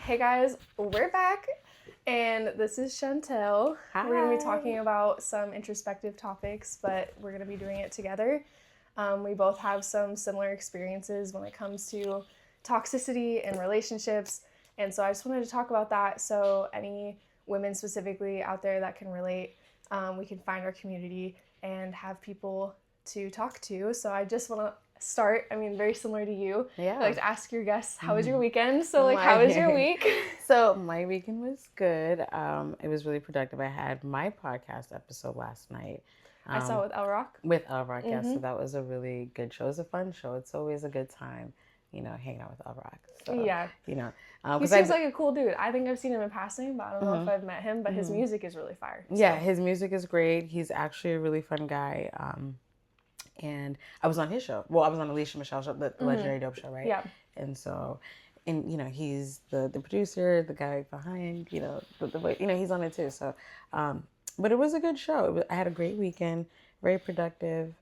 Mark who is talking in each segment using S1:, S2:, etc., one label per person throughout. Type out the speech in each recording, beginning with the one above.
S1: Hey guys, we're back, and this is Chantelle.
S2: Hi.
S1: We're going to be talking about some introspective topics, but we're going to be doing it together. We both have some similar experiences when it comes to toxicity and relationships, and so I just wanted to talk about that so any women specifically out there that can relate, we can find our community and have people to talk to. So I just want to start, very similar to you.
S2: Yeah.
S1: I like to ask your guests, how was your weekend? So how was your week?
S2: So my weekend was good. It was really productive. I had my podcast episode last night.
S1: I saw it with El Rock.
S2: With El Rock, yes. So that was a really good show. It was a fun show. It's always a good time, hanging out with El Rock. So,
S1: Yeah. He
S2: 'cause
S1: seems like a cool dude. I think I've seen him in passing, but I don't know if I've met him, but his music is really fire.
S2: Yeah, his music is great. He's actually a really fun guy. And I was on his show. Well, I was on Alicia Michelle's show, the Legendary Dope Show, right?
S1: Yeah.
S2: And so, he's the producer, the guy behind, he's on it too. So, but it was a good show. I had a great weekend, very productive.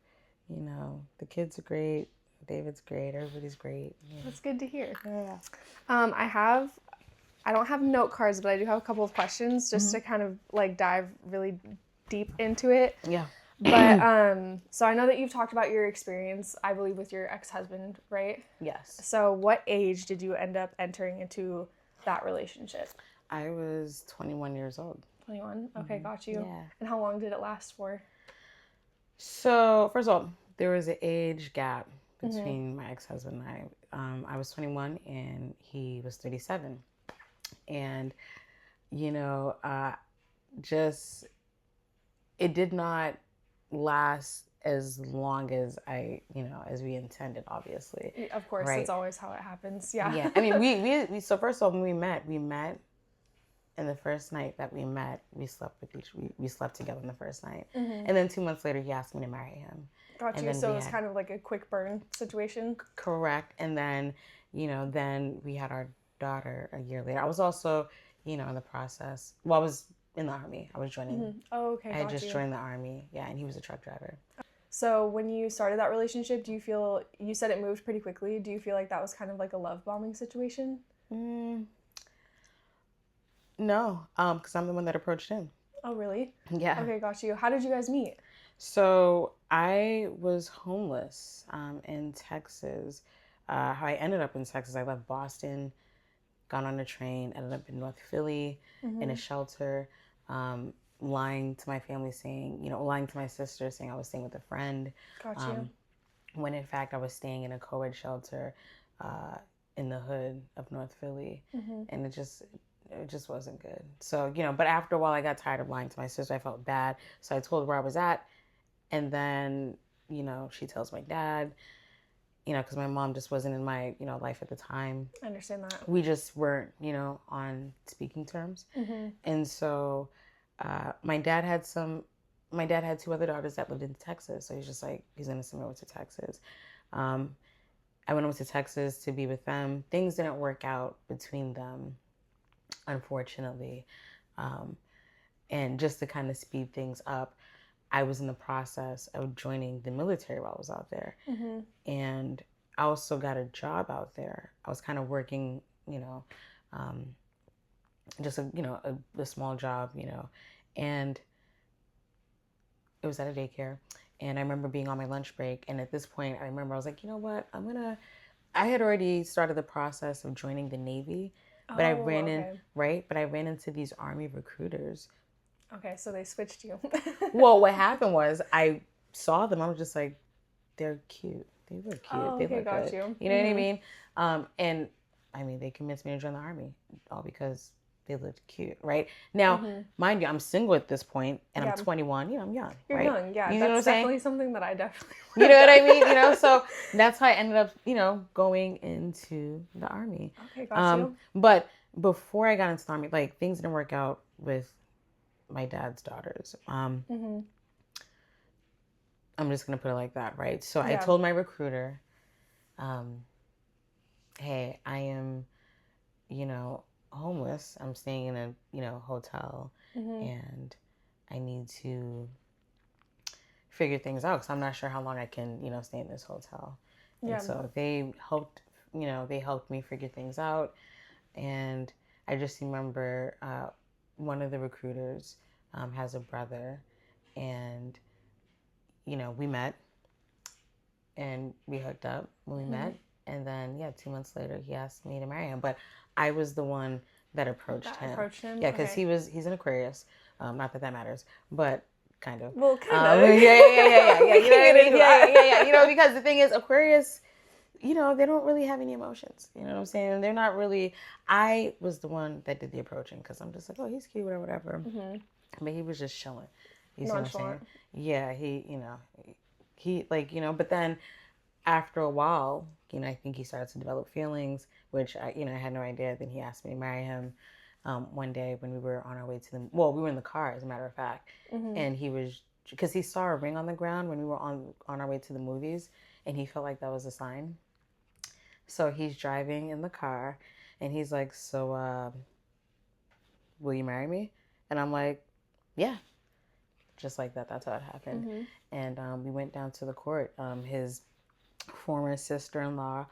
S2: The kids are great. David's great. Everybody's great. Yeah.
S1: That's good to hear.
S2: Yeah.
S1: I don't have note cards, but I do have a couple of questions just to kind of like dive really deep into it.
S2: Yeah.
S1: But so I know that you've talked about your experience, I believe, with your ex-husband, right?
S2: Yes.
S1: So what age did you end up entering into that relationship?
S2: I was 21 years old.
S1: 21? Okay, got you.
S2: Yeah.
S1: And how long did it last for?
S2: So, first of all, there was an age gap between my ex-husband and I. I was 21 and he was 37. And, it did not last as long as as we intended, obviously.
S1: Of course,
S2: right?
S1: That's always how it happens. Yeah.
S2: Yeah. We so first of all, when we met, and the first night that we met, we slept together on the first night. And then 2 months later, he asked me to marry him.
S1: Got you. So it was kind of like a quick burn situation.
S2: Correct. And then, then we had our daughter a year later. I was also, in the process. Well, I was in the Army. I was joining.
S1: Oh, okay.
S2: I had just joined the Army. Yeah, and he was a truck driver.
S1: So when you started that relationship, do you feel, you said it moved pretty quickly. Do you feel like that was kind of like a love bombing situation?
S2: No, because I'm the one that approached him.
S1: Oh, really?
S2: Yeah.
S1: Okay, got you. How did you guys meet?
S2: So I was homeless in Texas. How I ended up in Texas, I left Boston, got on a train, ended up in North Philly in a shelter, lying to my family saying, lying to my sister saying I was staying with a friend.
S1: Got you.
S2: When in fact I was staying in a co-ed shelter in the hood of North Philly. And it just wasn't good. So, but after a while I got tired of lying to my sister. I felt bad. So I told her where I was at. And then, she tells my dad, because my mom just wasn't in my, life at the time.
S1: I understand that.
S2: We just weren't, on speaking terms. And so my dad had two other daughters that lived in Texas. So he's just like, he's going to send me over to Texas. I went over to Texas to be with them. Things didn't work out between them, unfortunately. And just to kind of speed things up, I was in the process of joining the military while I was out there. And I also got a job out there. I was kind of working, just a small job, and it was at a daycare. And I remember being on my lunch break. And at this point, I remember I was like, you know what, I had already started the process of joining the Navy, but I ran into these Army recruiters.
S1: Okay, so they switched you.
S2: Well, what happened was I saw them. I was just like, they're cute. They look cute.
S1: Oh,
S2: they
S1: okay,
S2: look
S1: got
S2: good.
S1: you.
S2: You know what I mean? And they convinced me to join the Army, all because they looked cute, right? Now, mind you, I'm single at this point, and I'm 21. I'm young.
S1: You're
S2: right?
S1: young, yeah.
S2: You know
S1: That's
S2: what I'm
S1: definitely
S2: saying?
S1: something that I definitely.
S2: You know what I mean? So that's how I ended up, going into the Army.
S1: Okay, got you.
S2: But before I got into the Army, like things didn't work out with my dad's daughters. I'm just gonna put it like that, right? So I told my recruiter, hey, I am, homeless. I'm staying in a, hotel, and I need to figure things out because I'm not sure how long I can, stay in this hotel. And so they helped me figure things out. And I just remember one of the recruiters has a brother, and we met and we hooked up when we met, and then 2 months later he asked me to marry him, but I was the one that approached him. Yeah, because he's an Aquarius. Not that matters, but kind of.
S1: Well, kind of.
S2: Yeah. You know what I mean? Yeah. Because the thing is, Aquarius, they don't really have any emotions. You know what I'm saying? They're not really. I was the one that did the approaching because I'm just like, oh, he's cute, whatever. But he was just chilling. You see what I'm saying? Yeah, he but then after a while, I think he started to develop feelings, which I had no idea. Then he asked me to marry him one day when we were on our way to we were in the car, as a matter of fact, and he was, because he saw a ring on the ground when we were on our way to the movies, and he felt like that was a sign. So he's driving in the car, and he's like, so, will you marry me? And I'm like, yeah. Just like that. That's how it happened. And we went down to the court. His former sister-in-law,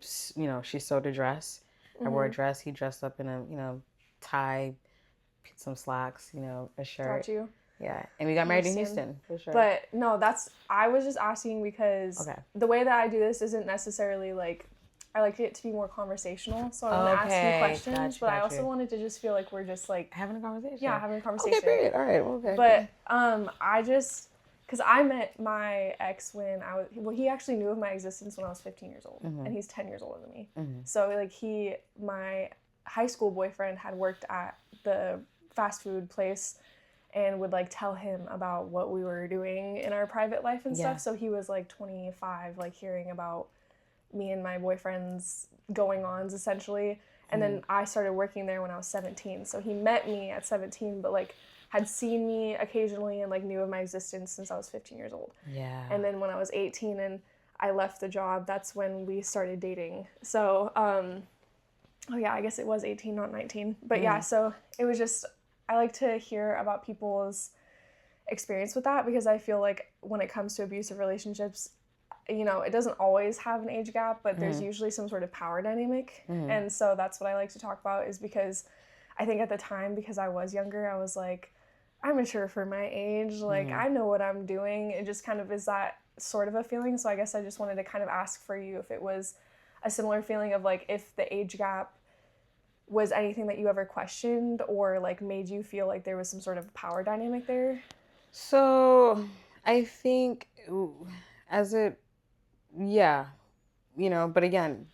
S2: she sewed a dress. I wore a dress. He dressed up in a, tie, some slacks, a shirt.
S1: Got you.
S2: Yeah. And we got married in Houston, for sure.
S1: But no, I was just asking because the way that I do this isn't necessarily like, I like it to be more conversational. So I'm going to ask you questions, but I also wanted to just feel like we're just like
S2: having a conversation.
S1: Yeah, having a conversation.
S2: Okay, great. All right. Well, okay.
S1: But because I met my ex when he actually knew of my existence when I was 15 years old, and he's 10 years older than me. So like my high school boyfriend had worked at the fast food place and would like tell him about what we were doing in our private life and stuff. So he was like 25, like hearing about me and my boyfriend's going-ons essentially. And then I started working there when I was 17. So he met me at 17, but like had seen me occasionally and like knew of my existence since I was 15 years old.
S2: Yeah.
S1: And then when I was 18 and I left the job, that's when we started dating. So, I guess it was 18, not 19. But yeah, so it was just, I like to hear about people's experience with that, because I feel like when it comes to abusive relationships, it doesn't always have an age gap, but there's usually some sort of power dynamic. And so that's what I like to talk about, is because I think at the time, because I was younger, I was like, I'm mature for my age. Like, I know what I'm doing. It just kind of is that sort of a feeling. So I guess I just wanted to kind of ask for you if it was a similar feeling of like, if the age gap was anything that you ever questioned or like made you feel like there was some sort of power dynamic there.
S2: So I think but again,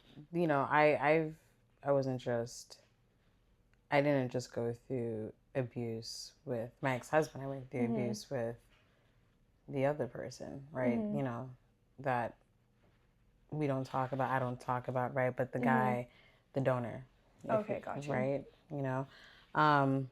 S2: I didn't just go through abuse with my ex-husband. I went through abuse with the other person, right? That I don't talk about, right? But the guy, the donor.
S1: Okay, gotcha.
S2: Right? And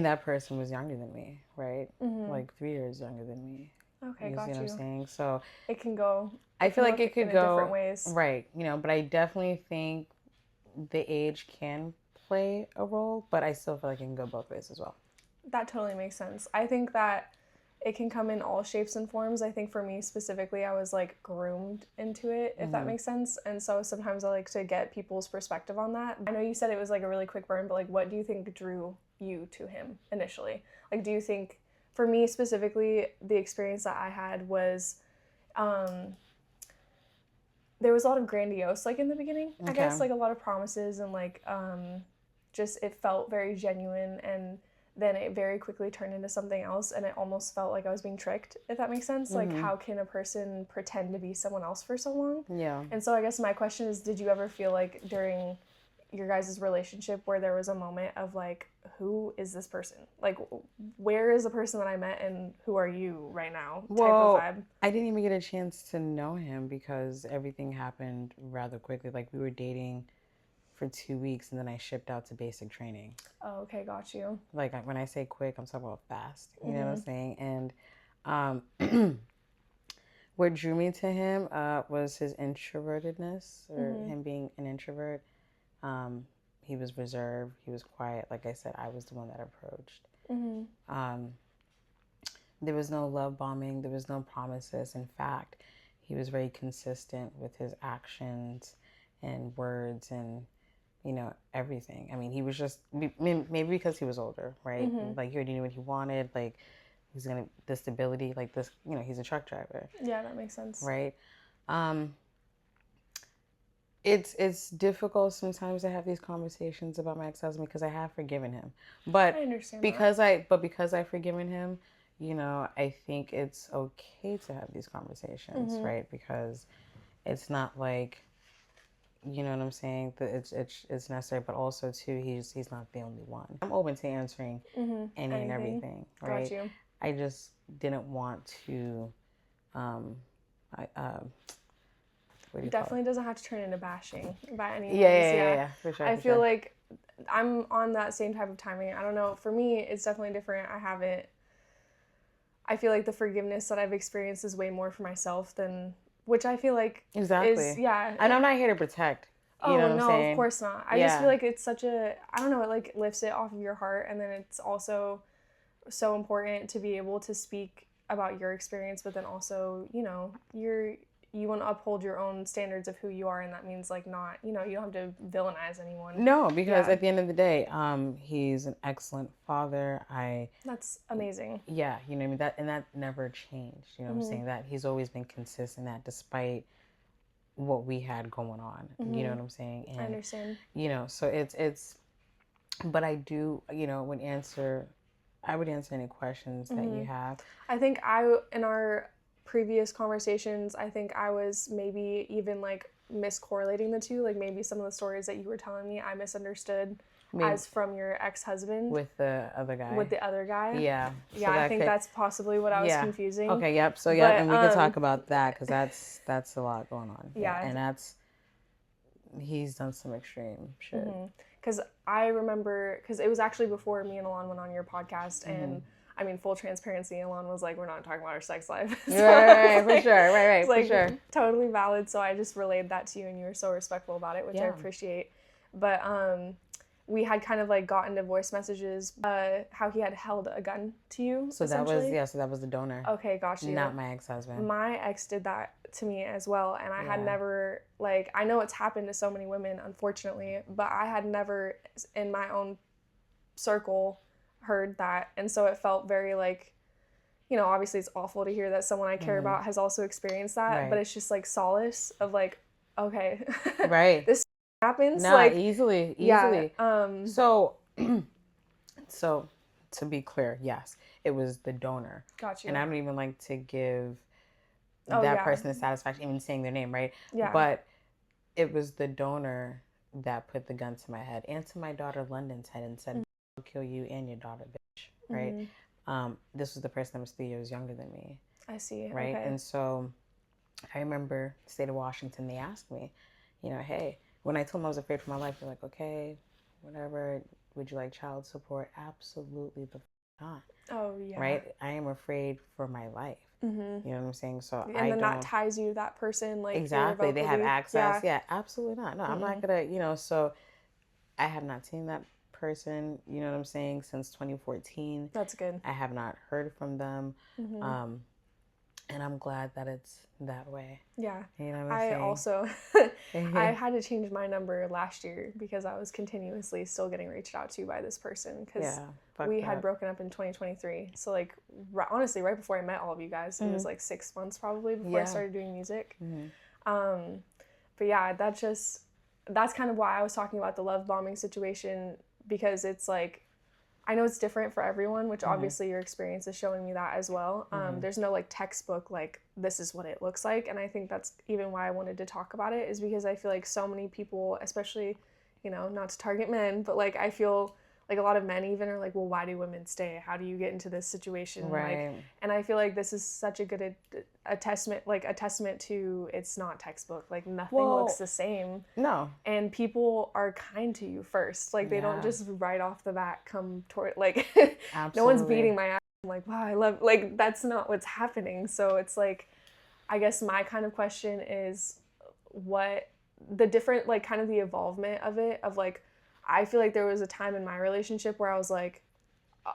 S2: that person was younger than me, right? Like 3 years younger than me.
S1: Okay,
S2: you
S1: got
S2: see what
S1: you.
S2: I'm saying? So
S1: it can go.
S2: I feel like it could go
S1: different ways,
S2: right? But I definitely think the age can play a role, but I still feel like it can go both ways as well.
S1: That totally makes sense. I think that it can come in all shapes and forms. I think for me specifically, I was like groomed into it, if that makes sense. And so sometimes I like to get people's perspective on that. I know you said it was like a really quick burn, but like, what do you think drew you to him initially? Like, do you think, for me specifically, the experience that I had was, there was a lot of grandiose, like in the beginning, I guess, like a lot of promises and like, just, it felt very genuine, and then it very quickly turned into something else, and it almost felt like I was being tricked, if that makes sense. Like, how can a person pretend to be someone else for so long?
S2: Yeah.
S1: And so I guess my question is, did you ever feel like during your guys' relationship where there was a moment of like, who is this person? Like, where is the person that I met, and who are you right now?
S2: Well,
S1: type of vibe?
S2: I didn't even get a chance to know him because everything happened rather quickly. Like, we were dating for 2 weeks, and then I shipped out to basic training.
S1: Oh, okay, got you.
S2: Like, when I say quick, I'm talking about fast. You know what I'm saying? And what drew me to him was his introvertedness, or him being an introvert. He was reserved. He was quiet. Like I said, I was the one that approached. There was no love bombing. There was no promises. In fact, he was very consistent with his actions and words and, everything. I mean, he was just, maybe because he was older, right? Like, he already knew what he wanted. Like, he's going to, the stability, like this, he's a truck driver.
S1: Yeah, that makes sense.
S2: Right? It's difficult sometimes to have these conversations about my ex-husband because I have forgiven him. But
S1: I understand
S2: because I've forgiven him, I think it's okay to have these conversations, right? Because it's not like, you know what I'm saying, that it's necessary, but also too, he's not the only one. I'm open to answering any and everything, right?
S1: Got you.
S2: I just didn't want to
S1: it definitely doesn't have to turn into bashing by any means.
S2: Yeah, for sure.
S1: I feel like I'm on that same type of timing. I don't know. For me, it's definitely different. I feel like the forgiveness that I've experienced is way more for myself than, which I feel like
S2: exactly.
S1: is, yeah.
S2: And I'm not here to protect.
S1: You know what I'm saying? Of course not. I just feel like it's such a, I don't know, it like lifts it off of your heart, and then it's also so important to be able to speak about your experience, but then also, you want to uphold your own standards of who you are, and that means like not, you don't have to villainize anyone.
S2: No, because at the end of the day, he's an excellent father.
S1: That's amazing.
S2: Yeah, you know what I mean? That never changed. You know what I'm saying? That he's always been consistent, that despite what we had going on. You know what I'm saying? And,
S1: I understand.
S2: So it's but I do, I would answer any questions that you have.
S1: I think in our previous conversations, I think I was maybe even like miscorrelating the two. Like maybe some of the stories that you were telling me, I misunderstood as from your ex-husband.
S2: With the other guy. Yeah.
S1: Yeah, I think that's possibly what I was confusing.
S2: Okay, yep. So, and we could talk about that because that's a lot going on.
S1: Yeah.
S2: And he's done some extreme shit.
S1: Because I remember, because it was actually before me and Alon went on your podcast, and I mean, full transparency, Alon was like, we're not talking about our sex life. So
S2: right, for sure. Right,
S1: for
S2: sure.
S1: Totally valid. So I just relayed that to you, and you were so respectful about it, which I appreciate. But we had kind of like got into voice messages, how he had held a gun to you.
S2: So that was the donor.
S1: Okay, got you.
S2: Not my ex-husband.
S1: My ex did that to me as well, and I had never, like, I know it's happened to so many women, unfortunately, but I had never in my own circle heard that, and so it felt very like, obviously it's awful to hear that someone I care about has also experienced that, but it's just like solace of like, okay,
S2: right,
S1: this happens,
S2: no,
S1: like
S2: easily.
S1: Yeah,
S2: so to be clear, yes, it was the donor.
S1: Got you.
S2: And I don't even like to give that person the satisfaction, even saying their name, right?
S1: Yeah.
S2: But it was the donor that put the gun to my head and to my daughter London's head and said, I'll kill you and your daughter, bitch, right? This was the person that was 3 years younger than me.
S1: I see.
S2: Right?
S1: Okay.
S2: And so I remember the state of Washington, they asked me, hey, when I told them I was afraid for my life, they're like, okay, whatever, would you like child support? Absolutely not.
S1: Oh, yeah.
S2: Right? I am afraid for my life. You know what I'm saying? So
S1: and then that ties you to that person, like
S2: exactly. They have access. Yeah, absolutely not. No, I'm not gonna, so I have not seen that person, you know what I'm saying, since 2014.
S1: That's good.
S2: I have not heard from them. And I'm glad that it's that way.
S1: Yeah.
S2: You know what I'm saying?
S1: I also, I had to change my number last year because I was continuously still getting reached out to by this person because we had broken up in 2023. So like, honestly, right before I met all of you guys, it was like 6 months probably before I started doing music. But yeah, that's kind of why I was talking about the love bombing situation, because it's like, I know it's different for everyone, which obviously your experience is showing me that as well. There's no like textbook, like this is what it looks like. And I think that's even why I wanted to talk about it, is because I feel like so many people, especially, not to target men, but like I feel like a lot of men even are like, well, why do women stay? How do you get into this situation?
S2: Right.
S1: Like, and I feel like this is such a good a testament to it's not textbook. Like nothing looks the same.
S2: No.
S1: And people are kind to you first. Like they don't just right off the bat come toward, like no one's beating my ass. I'm like, wow, I love, like that's not what's happening. So it's like, I guess my kind of question is what the different, like kind of the evolvement of it, of like, I feel like there was a time in my relationship where I was like,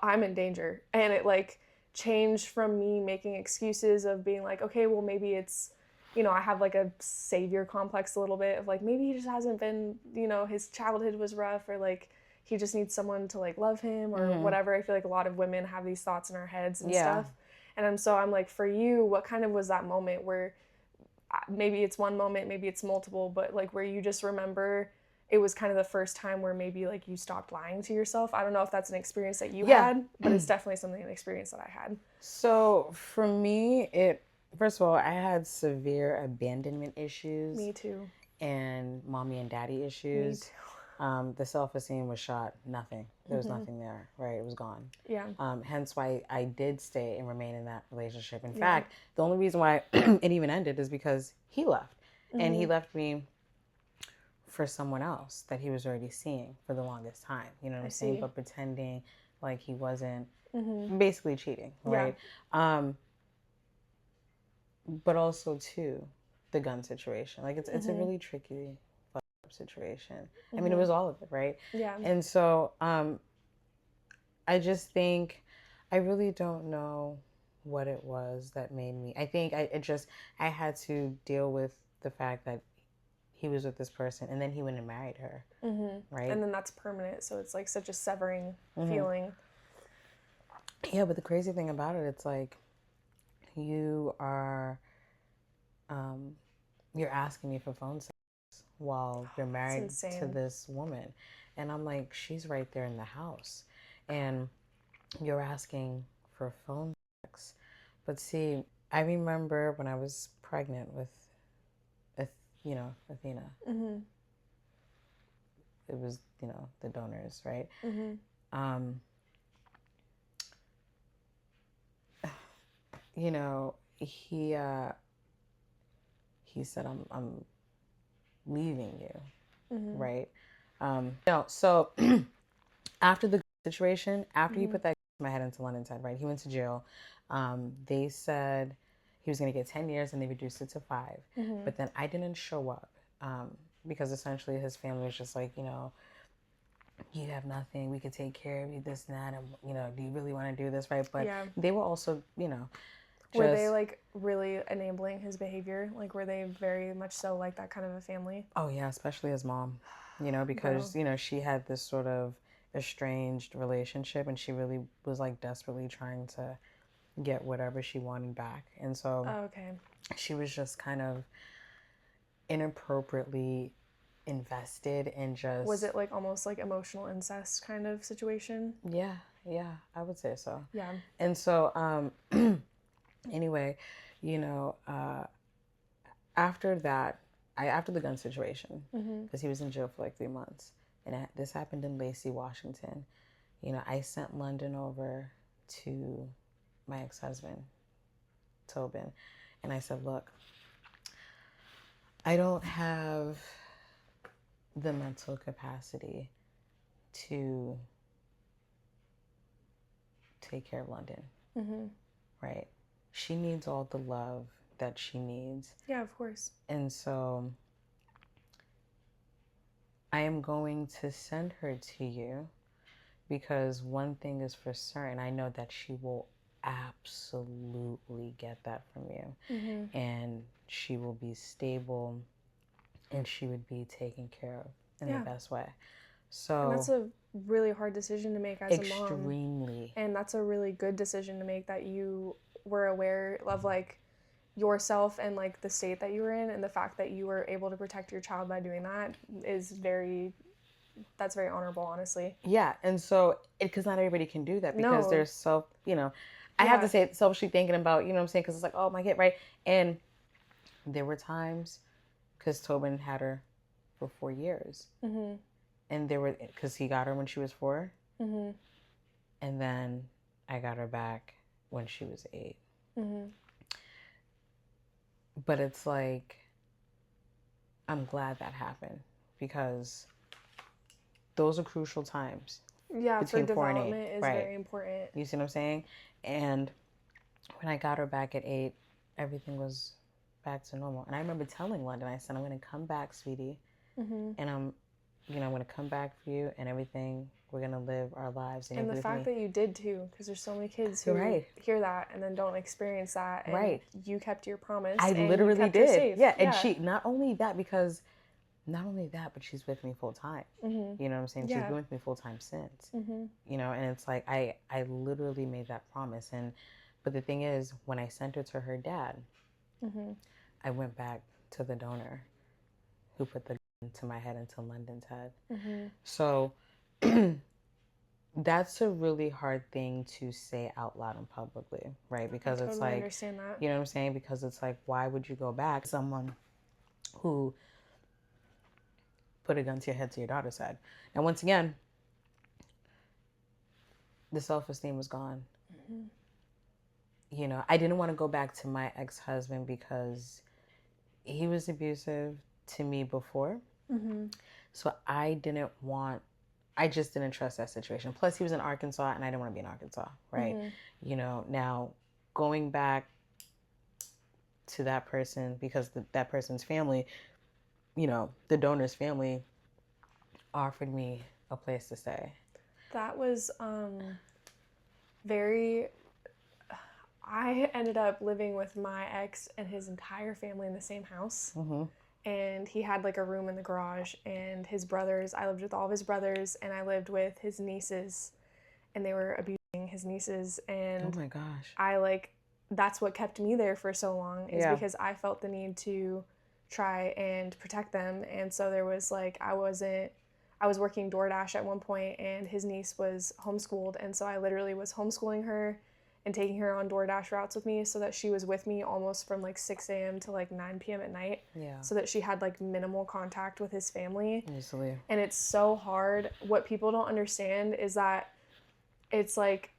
S1: I'm in danger. And it like changed from me making excuses of being like, okay, well maybe it's, you know, I have like a savior complex a little bit of like maybe he just hasn't been, you know, his childhood was rough, or like he just needs someone to like love him or whatever. I feel like a lot of women have these thoughts in our heads and stuff. And I'm like, for you, what kind of was that moment where maybe it's one moment, maybe it's multiple, but like where you just remember it was kind of the first time where maybe like you stopped lying to yourself? I don't know if that's an experience that you had, but it's definitely an experience that I had.
S2: So for me, first of all, I had severe abandonment issues.
S1: Me too.
S2: And mommy and daddy issues.
S1: Me too.
S2: The self-esteem was shot. Nothing. There was nothing there, right? It was gone.
S1: Yeah.
S2: Hence why I did stay and remain in that relationship. In fact, the only reason why it even ended is because he left. And he left me for someone else that he was already seeing for the longest time. You know what I'm saying? But pretending like he wasn't, basically cheating, right? But also too, the gun situation. Like it's a really tricky situation. I mean, it was all of it, right?
S1: Yeah.
S2: And so I just think I really don't know what it was that made me. I think I had to deal with the fact that he was with this person and then he went and married her, right?
S1: And then that's permanent, so it's like such a severing feeling.
S2: Yeah, but the crazy thing about it, it's like you are you're asking me for phone sex while you're married to this woman, and I'm like, she's right there in the house, and you're asking for phone sex. But see, I remember when I was pregnant with Athena. It was, the donors, right? He said, I'm leaving you, right? No, so after the situation, after he put that my head into London's head, right? He went to jail. They said he was going to get 10 years and they reduced it to 5. But then I didn't show up because essentially his family was just like, you have nothing. We could take care of you, this and that. And, do you really want to do this, right? But they were also,
S1: were they like really enabling his behavior? Like, were they very much so like that kind of a family?
S2: Oh, yeah, especially his mom, because, she had this sort of estranged relationship and she really was like desperately trying to get whatever she wanted back. And so she was just kind of inappropriately invested in just...
S1: Was it like almost like emotional incest kind of situation?
S2: Yeah, I would say so.
S1: Yeah.
S2: And so anyway, after that, after the gun situation, because he was in jail for like 3 months, and this happened in Lacey, Washington. I sent London over to my ex-husband, Tobin, and I said, look, I don't have the mental capacity to take care of London, right? She needs all the love that she needs.
S1: Yeah, of course.
S2: And so I am going to send her to you because one thing is for certain, I know that she will absolutely get that from you. And she will be stable and she would be taken care of in the best way. So,
S1: and that's a really hard decision to make as a mom.
S2: Extremely.
S1: And that's a really good decision to make, that you were aware of like yourself and like the state that you were in, and the fact that you were able to protect your child by doing that is that's very honorable, honestly.
S2: Yeah, and so because not everybody can do that because they're self, I have to say selfishly thinking about, what I'm saying, because it's like, oh my God, right? And there were times, because Tobin had her for 4 years, and because he got her when she was 4, and then I got her back when she was 8. But it's like, I'm glad that happened because those are crucial times.
S1: Yeah, for development is very important.
S2: You see what I'm saying? And when I got her back at 8, everything was back to normal. And I remember telling London, I said, I'm going to come back, sweetie, and I'm I'm going to come back for you and everything. We're going to live our lives.
S1: And the fact that you did too, because there's so many kids who hear that and then don't experience that. And you kept your promise.
S2: I
S1: and
S2: literally
S1: you kept
S2: did.
S1: Her safe.
S2: Yeah. And she, not only that, but she's with me full time.
S1: Mm-hmm.
S2: You know what I'm saying? She's been with me full time since. You know, and it's like, I literally made that promise. But the thing is, when I sent her to her dad, I went back to the donor who put the gun to my head into London's head. So that's a really hard thing to say out loud and publicly, right? Because it's like,
S1: understand that.
S2: you know what I'm saying? Because it's like, why would you go back to someone who put a gun to your head, to your daughter's head? And once again, the self-esteem was gone. You know, I didn't want to go back to my ex-husband because he was abusive to me before. So I just didn't trust that situation. Plus, he was in Arkansas, and I didn't want to be in Arkansas, right? You know, now going back to that person, because that person's family, you know, the donor's family offered me a place to stay.
S1: That was I ended up living with my ex and his entire family in the same house. And he had like a room in the garage, and his brothers, I lived with all of his brothers, and I lived with his nieces, and they were abusing his nieces. And
S2: oh my gosh.
S1: That's what kept me there for so long, is because I felt the need to try and protect them. And so there was like, I was working DoorDash at one point, and his niece was homeschooled, and so I literally was homeschooling her and taking her on DoorDash routes with me, so that she was with me almost from like 6 a.m. to like 9 p.m. at night. So that she had like minimal contact with his family.
S2: Easily.
S1: And it's so hard. What people don't understand is that it's like,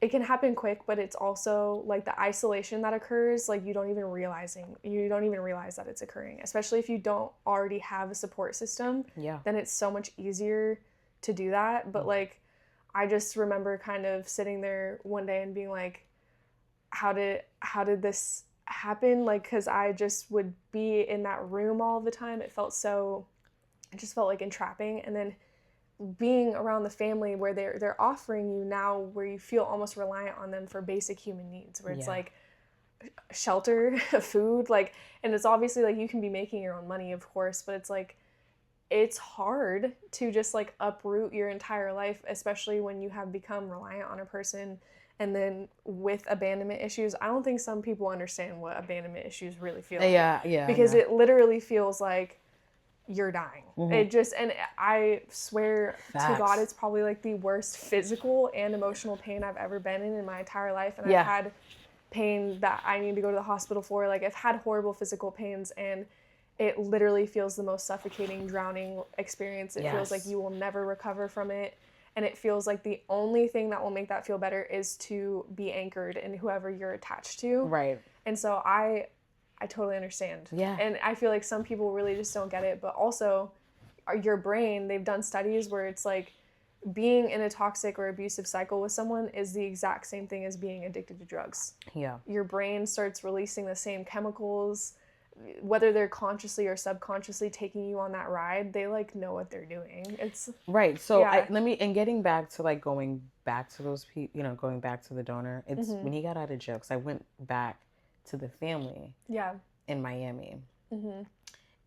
S1: it can happen quick, but it's also like the isolation that occurs, like you don't even realize that it's occurring, especially if you don't already have a support system. Then it's so much easier to do that. But like, I just remember kind of sitting there one day and being like, how did this happen? Like, because I just would be in that room all the time. It just felt like entrapping. And then being around the family where they're offering you now, where you feel almost reliant on them for basic human needs, where it's like shelter, food, like, and it's obviously like you can be making your own money, of course, but it's like, it's hard to just like uproot your entire life, especially when you have become reliant on a person. And then with abandonment issues, I don't think some people understand what abandonment issues really feel like. Because it literally feels like you're dying. It just, and I swear to God, it's probably like the worst physical and emotional pain I've ever been in my entire life. And I've had pain that I need to go to the hospital for. Like, I've had horrible physical pains, and it literally feels the most suffocating, drowning experience. It feels like you will never recover from it. And it feels like the only thing that will make that feel better is to be anchored in whoever you're attached to.
S2: Right.
S1: And so I totally understand. And I feel like some people really just don't get it. But also, your brain, they've done studies where it's like being in a toxic or abusive cycle with someone is the exact same thing as being addicted to drugs. Your brain starts releasing the same chemicals. Whether they're consciously or subconsciously taking you on that ride, they like know what they're doing. It's
S2: right. So getting back to like going back to those people, you know, going back to the donor. It's when he got out of jail, because I went back to the family. In Miami.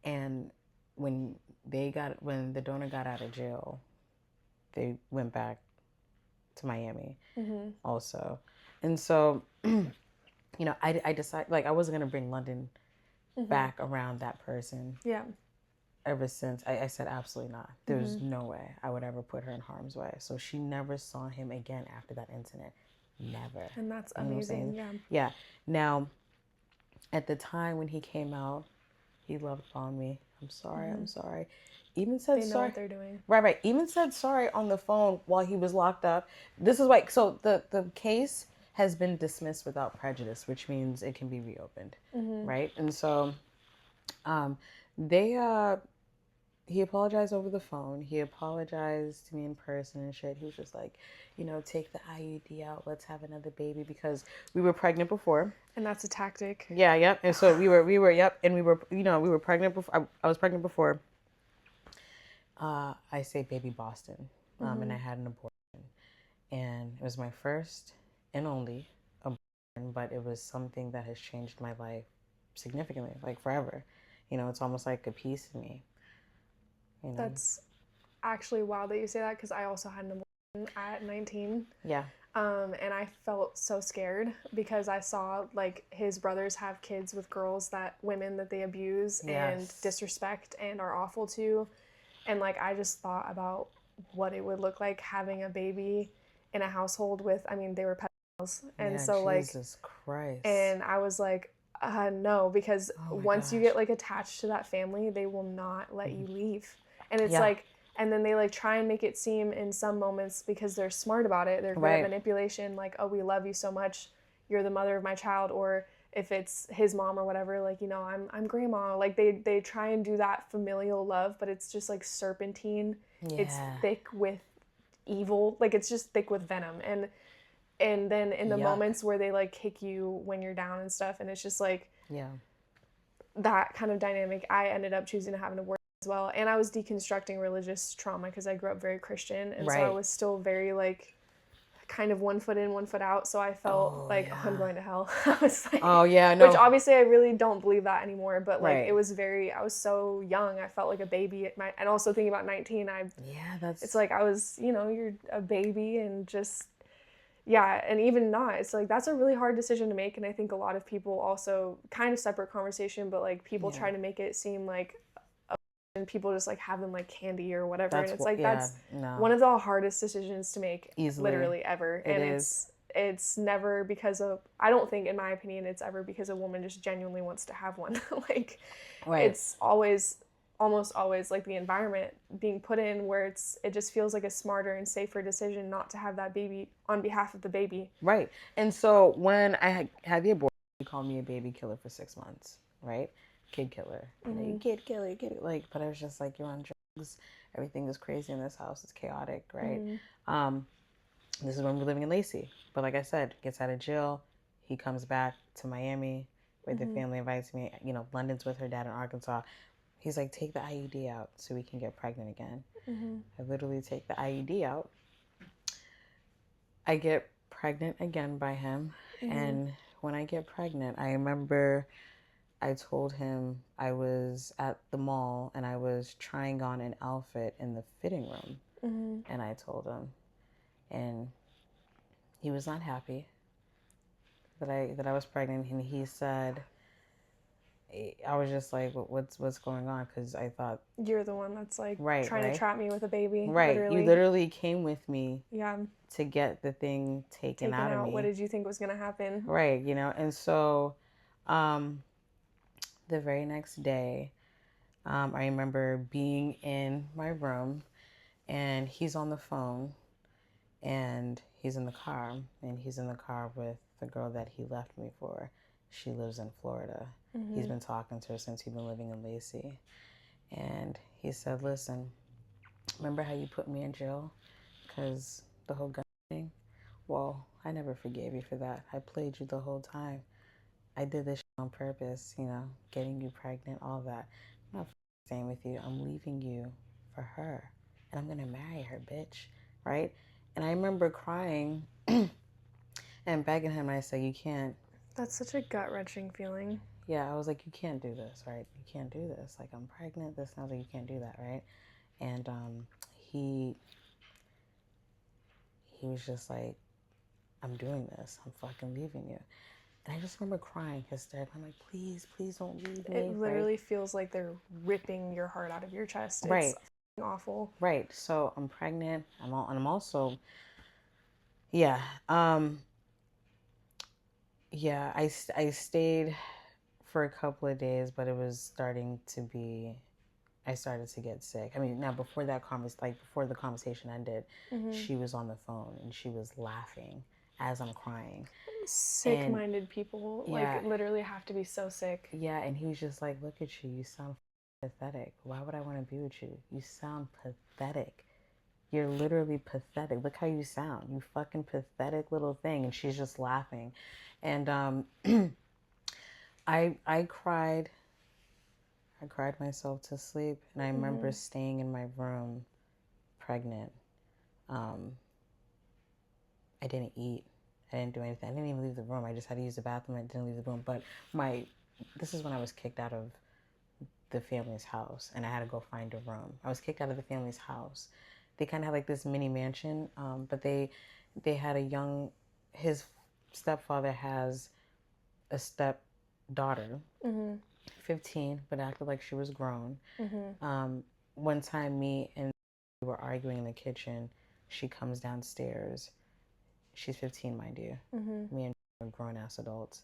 S2: And when the donor got out of jail, they went back to Miami also. And so, you know, I decided, like, I wasn't gonna bring London back around that person. Ever since I said absolutely not. There's no way I would ever put her in harm's way. So she never saw him again after that incident. Never.
S1: And that's amazing.
S2: Now, at the time when he came out, he loved on me. I'm sorry. Even said
S1: they know
S2: sorry.
S1: What they're doing.
S2: Right. Even said sorry on the phone while he was locked up. This is like, so the case has been dismissed without prejudice, which means it can be reopened, right? And so, he apologized over the phone. He apologized to me in person and shit. He was just like, you know, take the IUD out. Let's have another baby, because we were pregnant before.
S1: And that's a tactic.
S2: And so we were, and we were pregnant before. I was pregnant before. I say baby Boston. And I had an abortion. And it was my first and only abortion, but it was something that has changed my life significantly, like forever. You know, it's almost like a piece of me. You know?
S1: That's actually wild that you say that, because I also had an abortion at 19.
S2: Yeah.
S1: And I felt so scared because I saw like his brothers have kids with women that they abuse and disrespect and are awful to. And like I just thought about what it would look like having a baby in a household with, I mean, they were pedophiles. And so like,
S2: Jesus Christ.
S1: and I was like, no, because once you get like attached to that family, they will not let you leave. And it's like, and then they like try and make it seem in some moments, because they're smart about it, they're good at manipulation, like, oh, we love you so much, you're the mother of my child. Or if it's his mom or whatever, like, you know, I'm grandma. Like they try and do that familial love, but it's just like serpentine. It's thick with evil. Like it's just thick with venom. And then in the moments where they like kick you when you're down and stuff, and it's just like that kind of dynamic, I ended up choosing to have an abortion as well. And I was deconstructing religious trauma because I grew up very Christian, and so I was still very like kind of 1 foot in, 1 foot out. So I felt oh, I'm going to hell. I was like, no. Which obviously I really don't believe that anymore, but like it was I was so young. I felt like a baby and also thinking about 19, it's like I was, you know, you're a baby and just, and even not, it's like that's a really hard decision to make. And I think a lot of people also, kind of separate conversation, but like people try to make it seem like and people just like have them like candy or whatever. And it's like that's one of the hardest decisions to make literally ever. It's never because of, I don't think, in my opinion, it's ever because a woman just genuinely wants to have one. Like it's almost always like the environment being put in where it just feels like a smarter and safer decision not to have that baby on behalf of the baby.
S2: Right. And so when I had the abortion, you called me a baby killer for 6 months, right? Kid killer. You know, you kid killer, like, but I was just like, you're on drugs. Everything is crazy in this house. It's chaotic, right? This is when we're living in Lacey. But like I said, gets out of jail. He comes back to Miami where the family invites me. You know, London's with her dad in Arkansas. He's like, take the IUD out so we can get pregnant again. I literally take the IUD out. I get pregnant again by him. And when I get pregnant, I remember I told him I was at the mall and I was trying on an outfit in the fitting room. And I told him, and he was not happy that I was pregnant. And he said, I was just like, what's going on? Because I thought
S1: you're the one that's like trying to trap me with a baby.
S2: Right. Literally. You literally came with me to get the thing taken out of me.
S1: What did you think was going to happen?
S2: Right. You know, and so the very next day, I remember being in my room and he's on the phone and he's in the car with the girl that he left me for. She lives in Florida. He's been talking to her since he's been living in Lacey. And he said, listen, remember how you put me in jail? Because the whole gun thing? Well, I never forgave you for that. I played you the whole time. I did this on purpose, you know, getting you pregnant, all that. I'm not staying with you. I'm leaving you for her. And I'm going to marry her, bitch. Right? And I remember crying and begging him. And I said, you can't.
S1: That's such a gut-wrenching feeling.
S2: Yeah, I was like, you can't do this, right? You can't do this. Like, I'm pregnant. This, and I was like, you can't do that, right? And he was just like, I'm doing this. I'm fucking leaving you. And I just remember crying hysterically. I'm like, please, please don't leave me.
S1: It literally feels like they're ripping your heart out of your chest. It's awful.
S2: Right. So I'm pregnant. I'm also, I stayed for a couple of days, but it was starting to be, I started to get sick. I mean, now before that before the conversation ended, she was on the phone and she was laughing as I'm crying.
S1: Sick-minded people, like, literally have to be so sick.
S2: Yeah, and he was just like, look at you. You sound pathetic. Why would I want to be with you? You sound pathetic. You're literally pathetic. Look how you sound. You fucking pathetic little thing. And she's just laughing. And I cried I cried myself to sleep, and I remember staying in my room pregnant. I didn't eat. I didn't do anything. I didn't even leave the room. I just had to use the bathroom. I didn't leave the room. But this is when I was kicked out of the family's house, and I had to go find a room. I was kicked out of the family's house. They kind of had like this mini mansion, but they had his stepfather has a stepdaughter, 15, but acted like she was grown. One time, me and we were arguing in the kitchen. She comes downstairs. She's 15, mind you. Me and are grown ass adults.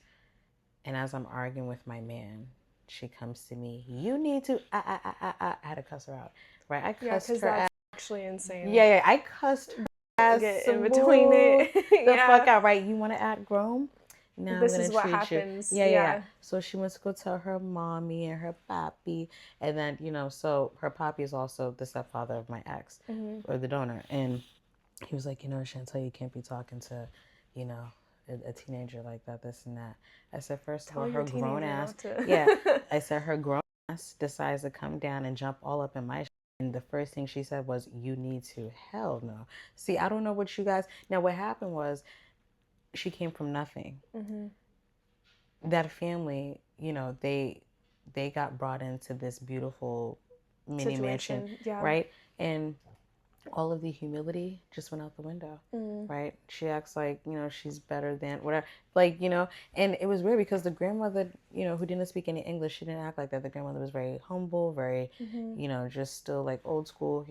S2: And as I'm arguing with my man, she comes to me. You need to. I had to cuss her out, right? I cussed her
S1: that's actually insane.
S2: Yeah. I cussed her ass
S1: Get in between it.
S2: the fuck out, right? You want to act grown? Now
S1: this
S2: I'm gonna
S1: is what
S2: treat
S1: happens.
S2: you. Yeah. So she wants to go tell her mommy and her papi, and then so her papi is also the stepfather of my ex, or the donor, and he was like, Chantelle, you can't be talking to, a teenager like that, this and that. I said, first of all, her grown ass, I said, her grown ass decides to come down and jump all up in my shit. And the first thing she said was, you need to. Hell no. See, I don't know what you guys, now what happened was, she came from nothing. That family, they got brought into this beautiful mini mansion, right? And all of the humility just went out the window, right? She acts like, she's better than whatever, like, and it was weird because the grandmother, who didn't speak any English, she didn't act like that. The grandmother was very humble, very, just still like old school,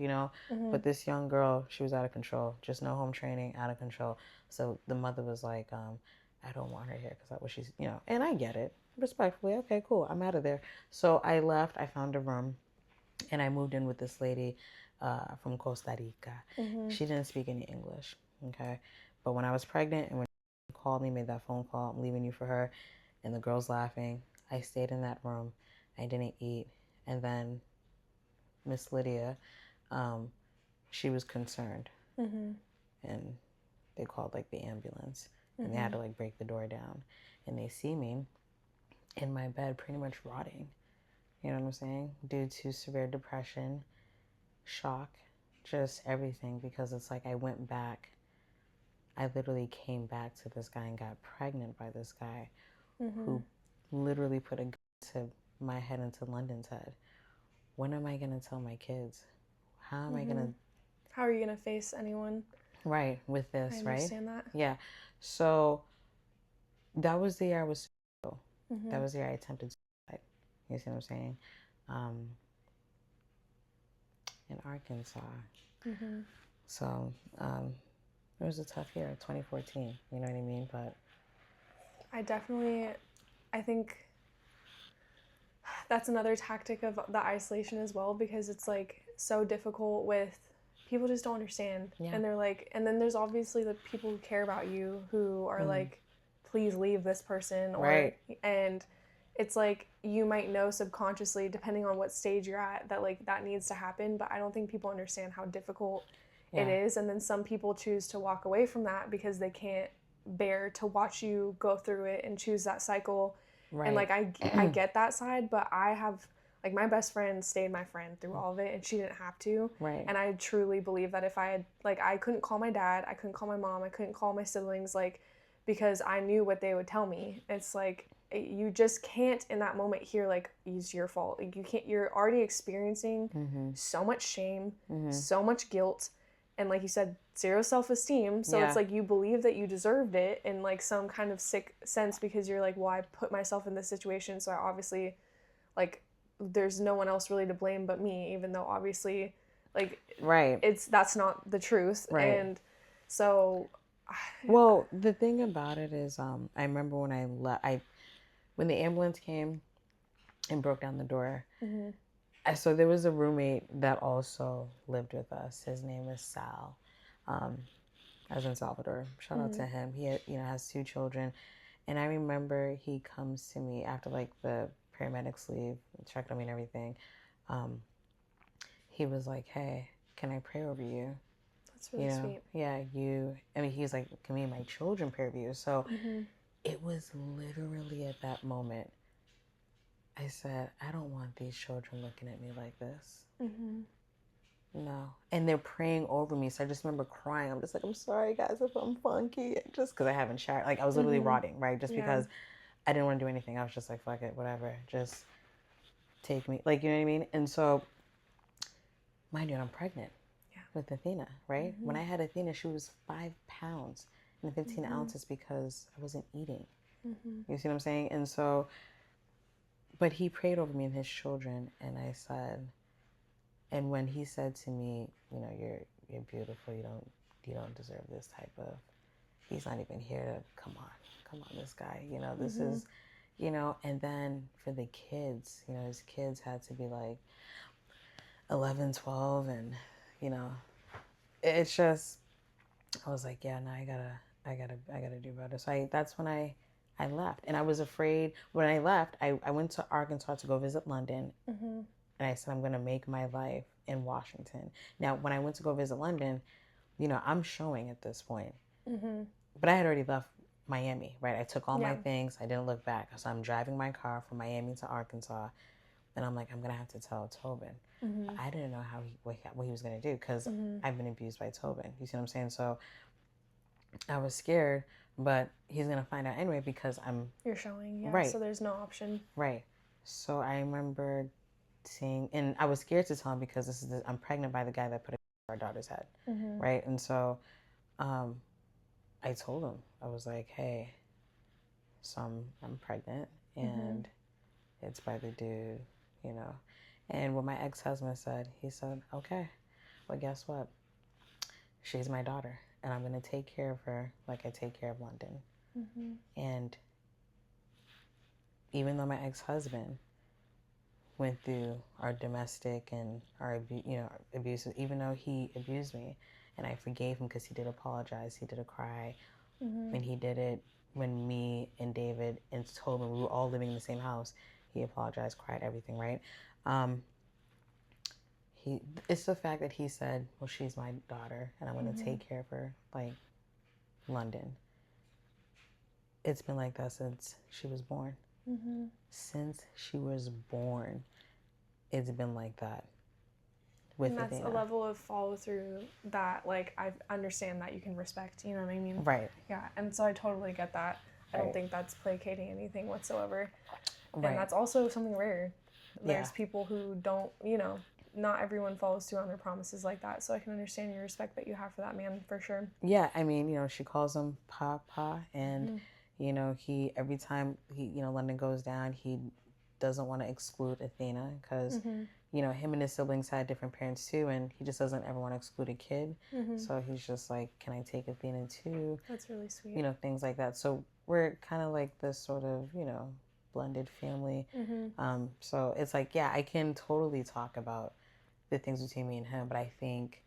S2: but this young girl, she was out of control, just no home training, out of control. So the mother was like, I don't want her here because that's what she's, and I get it respectfully. Okay, cool. I'm out of there. So I left, I found a room, and I moved in with this lady from Costa Rica. She didn't speak any English, okay? But when I was pregnant and when she called me, made that phone call, I'm leaving you for her, and the girl's laughing, I stayed in that room. I didn't eat. And then Miss Lydia, she was concerned. And they called like the ambulance. And they had to like break the door down. And they see me in my bed pretty much rotting. You know what I'm saying? Due to severe depression, shock, just everything, because it's like I went back. I literally came back to this guy and got pregnant by this guy who literally put a gun to my head and to London's head. When am I going to tell my kids? How am I going to...
S1: How are you going to face anyone?
S2: Right, with this, right?
S1: I understand that.
S2: Yeah. So that was the year I was... That was the year I attempted suicide. You see what I'm saying? In Arkansas. So it was a tough year, 2014. You know what I mean? But
S1: I think that's another tactic of the isolation as well, because it's like so difficult with people just don't understand. And they're like, and then there's obviously the people who care about you who are like, please leave this person. And it's like, you might know subconsciously, depending on what stage you're at, that like that needs to happen. But I don't think people understand how difficult it is. And then some people choose to walk away from that because they can't bear to watch you go through it and choose that cycle. And like, I get that side, but I have, like, my best friend stayed my friend through all of it, and she didn't have to. And I truly believe that if I had, like, I couldn't call my dad, I couldn't call my mom, I couldn't call my siblings, like, because I knew what they would tell me. It's like, you just can't in that moment hear, like, it's your fault. Like, you can't, you're already experiencing so much shame, so much guilt, and like you said, zero self-esteem. So it's like you believe that you deserved it in like some kind of sick sense, because you're like, well, I put myself in this situation, so I obviously, like, there's no one else really to blame but me, even though obviously, like, that's not the truth. And so,
S2: well, the thing about it is, I remember when when the ambulance came and broke down the door. So there was a roommate that also lived with us. His name is Sal, as in Salvador. Shout out to him. He has 2 children. And I remember he comes to me after like the paramedics leave, checked on me and everything. He was like, hey, can I pray over you?
S1: That's really sweet.
S2: Yeah, he's like, can me and my children pray over you? So it was literally at that moment I said, I don't want these children looking at me like this.
S1: Mm-hmm.
S2: No. And they're praying over me. So I just remember crying. I'm just like, I'm sorry, guys, if I'm funky. Just because I haven't showered. Like, I was literally rotting, right? Just because I didn't want to do anything. I was just like, fuck it, whatever. Just take me. Like, you know what I mean? And so, mind you, I'm pregnant with Athena, right? When I had Athena, she was 5 pounds and 15 ounces because I wasn't eating. You see what I'm saying? And so, but he prayed over me and his children. And I said, and when he said to me, you know, you're beautiful. You don't deserve this type of. He's not even here to come on, this guy. You know, this is, you know. And then for the kids, you know, his kids had to be like 11, 12, and you know, it's just. I was like, yeah, no, I gotta do better. So that's when I left, and I was afraid. When I left, I went to Arkansas to go visit London. And I said, I'm going to make my life in Washington. Now, when I went to go visit London, you know, I'm showing at this point. But I had already left Miami, right? I took all my things. I didn't look back. So I'm driving my car from Miami to Arkansas. And I'm like, I'm going to have to tell Tobin. I didn't know what he was going to do because I've been abused by Tobin. You see what I'm saying? So I was scared, but he's going to find out anyway because
S1: You're showing, yeah.
S2: Right.
S1: So there's no option.
S2: Right. So I remember seeing, and I was scared to tell him because I'm pregnant by the guy that put it on our daughter's head, right? And so, I told him, I was like, hey, so I'm pregnant, and it's by the dude, you know. And what my ex-husband said, he said, okay, well, guess what? She's my daughter, and I'm gonna take care of her like I take care of London. And even though my ex-husband went through our domestic and our abuses, even though he abused me, and I forgave him because he did apologize, he did a cry, and he did it when me and David and Tobin, we were all living in the same house. He apologized, cried, everything, right? It's the fact that he said, well, she's my daughter and I'm going to take care of her like London. It's been like that since she was born. Since she was born, it's been like that.
S1: And that's a level of follow through that, like, I understand that you can respect, you know what I mean?
S2: Right.
S1: Yeah, and so I totally get that. I don't think that's placating anything whatsoever. Right. And that's also something rare. There's people who don't, you know, not everyone follows through on their promises like that. So I can understand your respect that you have for that man, for sure.
S2: Yeah, I mean, you know, she calls him Papa, and you know, every time London goes down, he doesn't want to exclude Athena because you know, him and his siblings had different parents too, and he just doesn't ever want to exclude a kid. So he's just like, can I take Athena too?
S1: That's really sweet.
S2: You know, things like that. So we're kind of like this sort of, you know, blended family. So it's like, yeah, I can totally talk about the things between me and him, but I think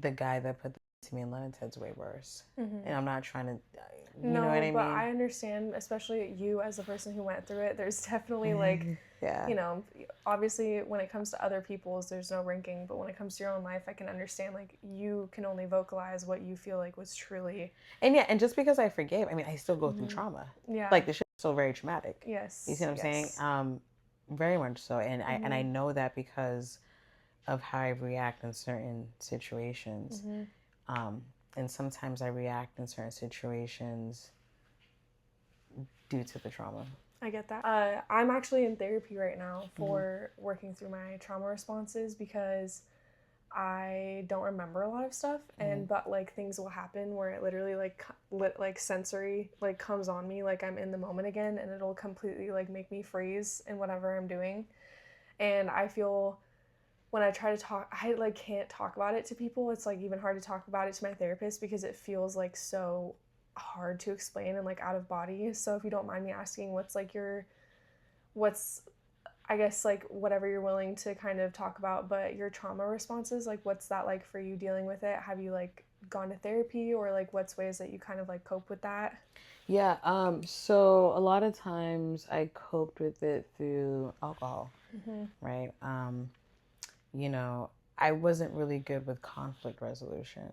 S2: the guy that put to me in London Ted's way worse. And I'm not trying to, you know what I mean?
S1: But I understand, especially you as a person who went through it. There's definitely like, you know, obviously when it comes to other people's, there's no ranking. But when it comes to your own life, I can understand like you can only vocalize what you feel like was truly.
S2: And yeah, and just because I forgave, I mean, I still go through trauma.
S1: Yeah.
S2: Like the shit is still very traumatic.
S1: Yes.
S2: You see what I'm saying? Very much so. And I know that because of how I react in certain situations. And sometimes I react in certain situations due to the trauma.
S1: I get that. I'm actually in therapy right now for working through my trauma responses because I don't remember a lot of stuff, but like things will happen where it literally like sensory like comes on me, like I'm in the moment again, and it'll completely like make me freeze in whatever I'm doing. And I feel when I try to talk, I like can't talk about it to people. It's like even hard to talk about it to my therapist because it feels like so hard to explain and like out of body. So if you don't mind me asking, what's I guess like whatever you're willing to kind of talk about, but your trauma responses, like what's that like for you dealing with it? Have you like gone to therapy, or like what's ways that you kind of like cope with that?
S2: Yeah, so a lot of times I coped with it through alcohol, right? You know, I wasn't really good with conflict resolution,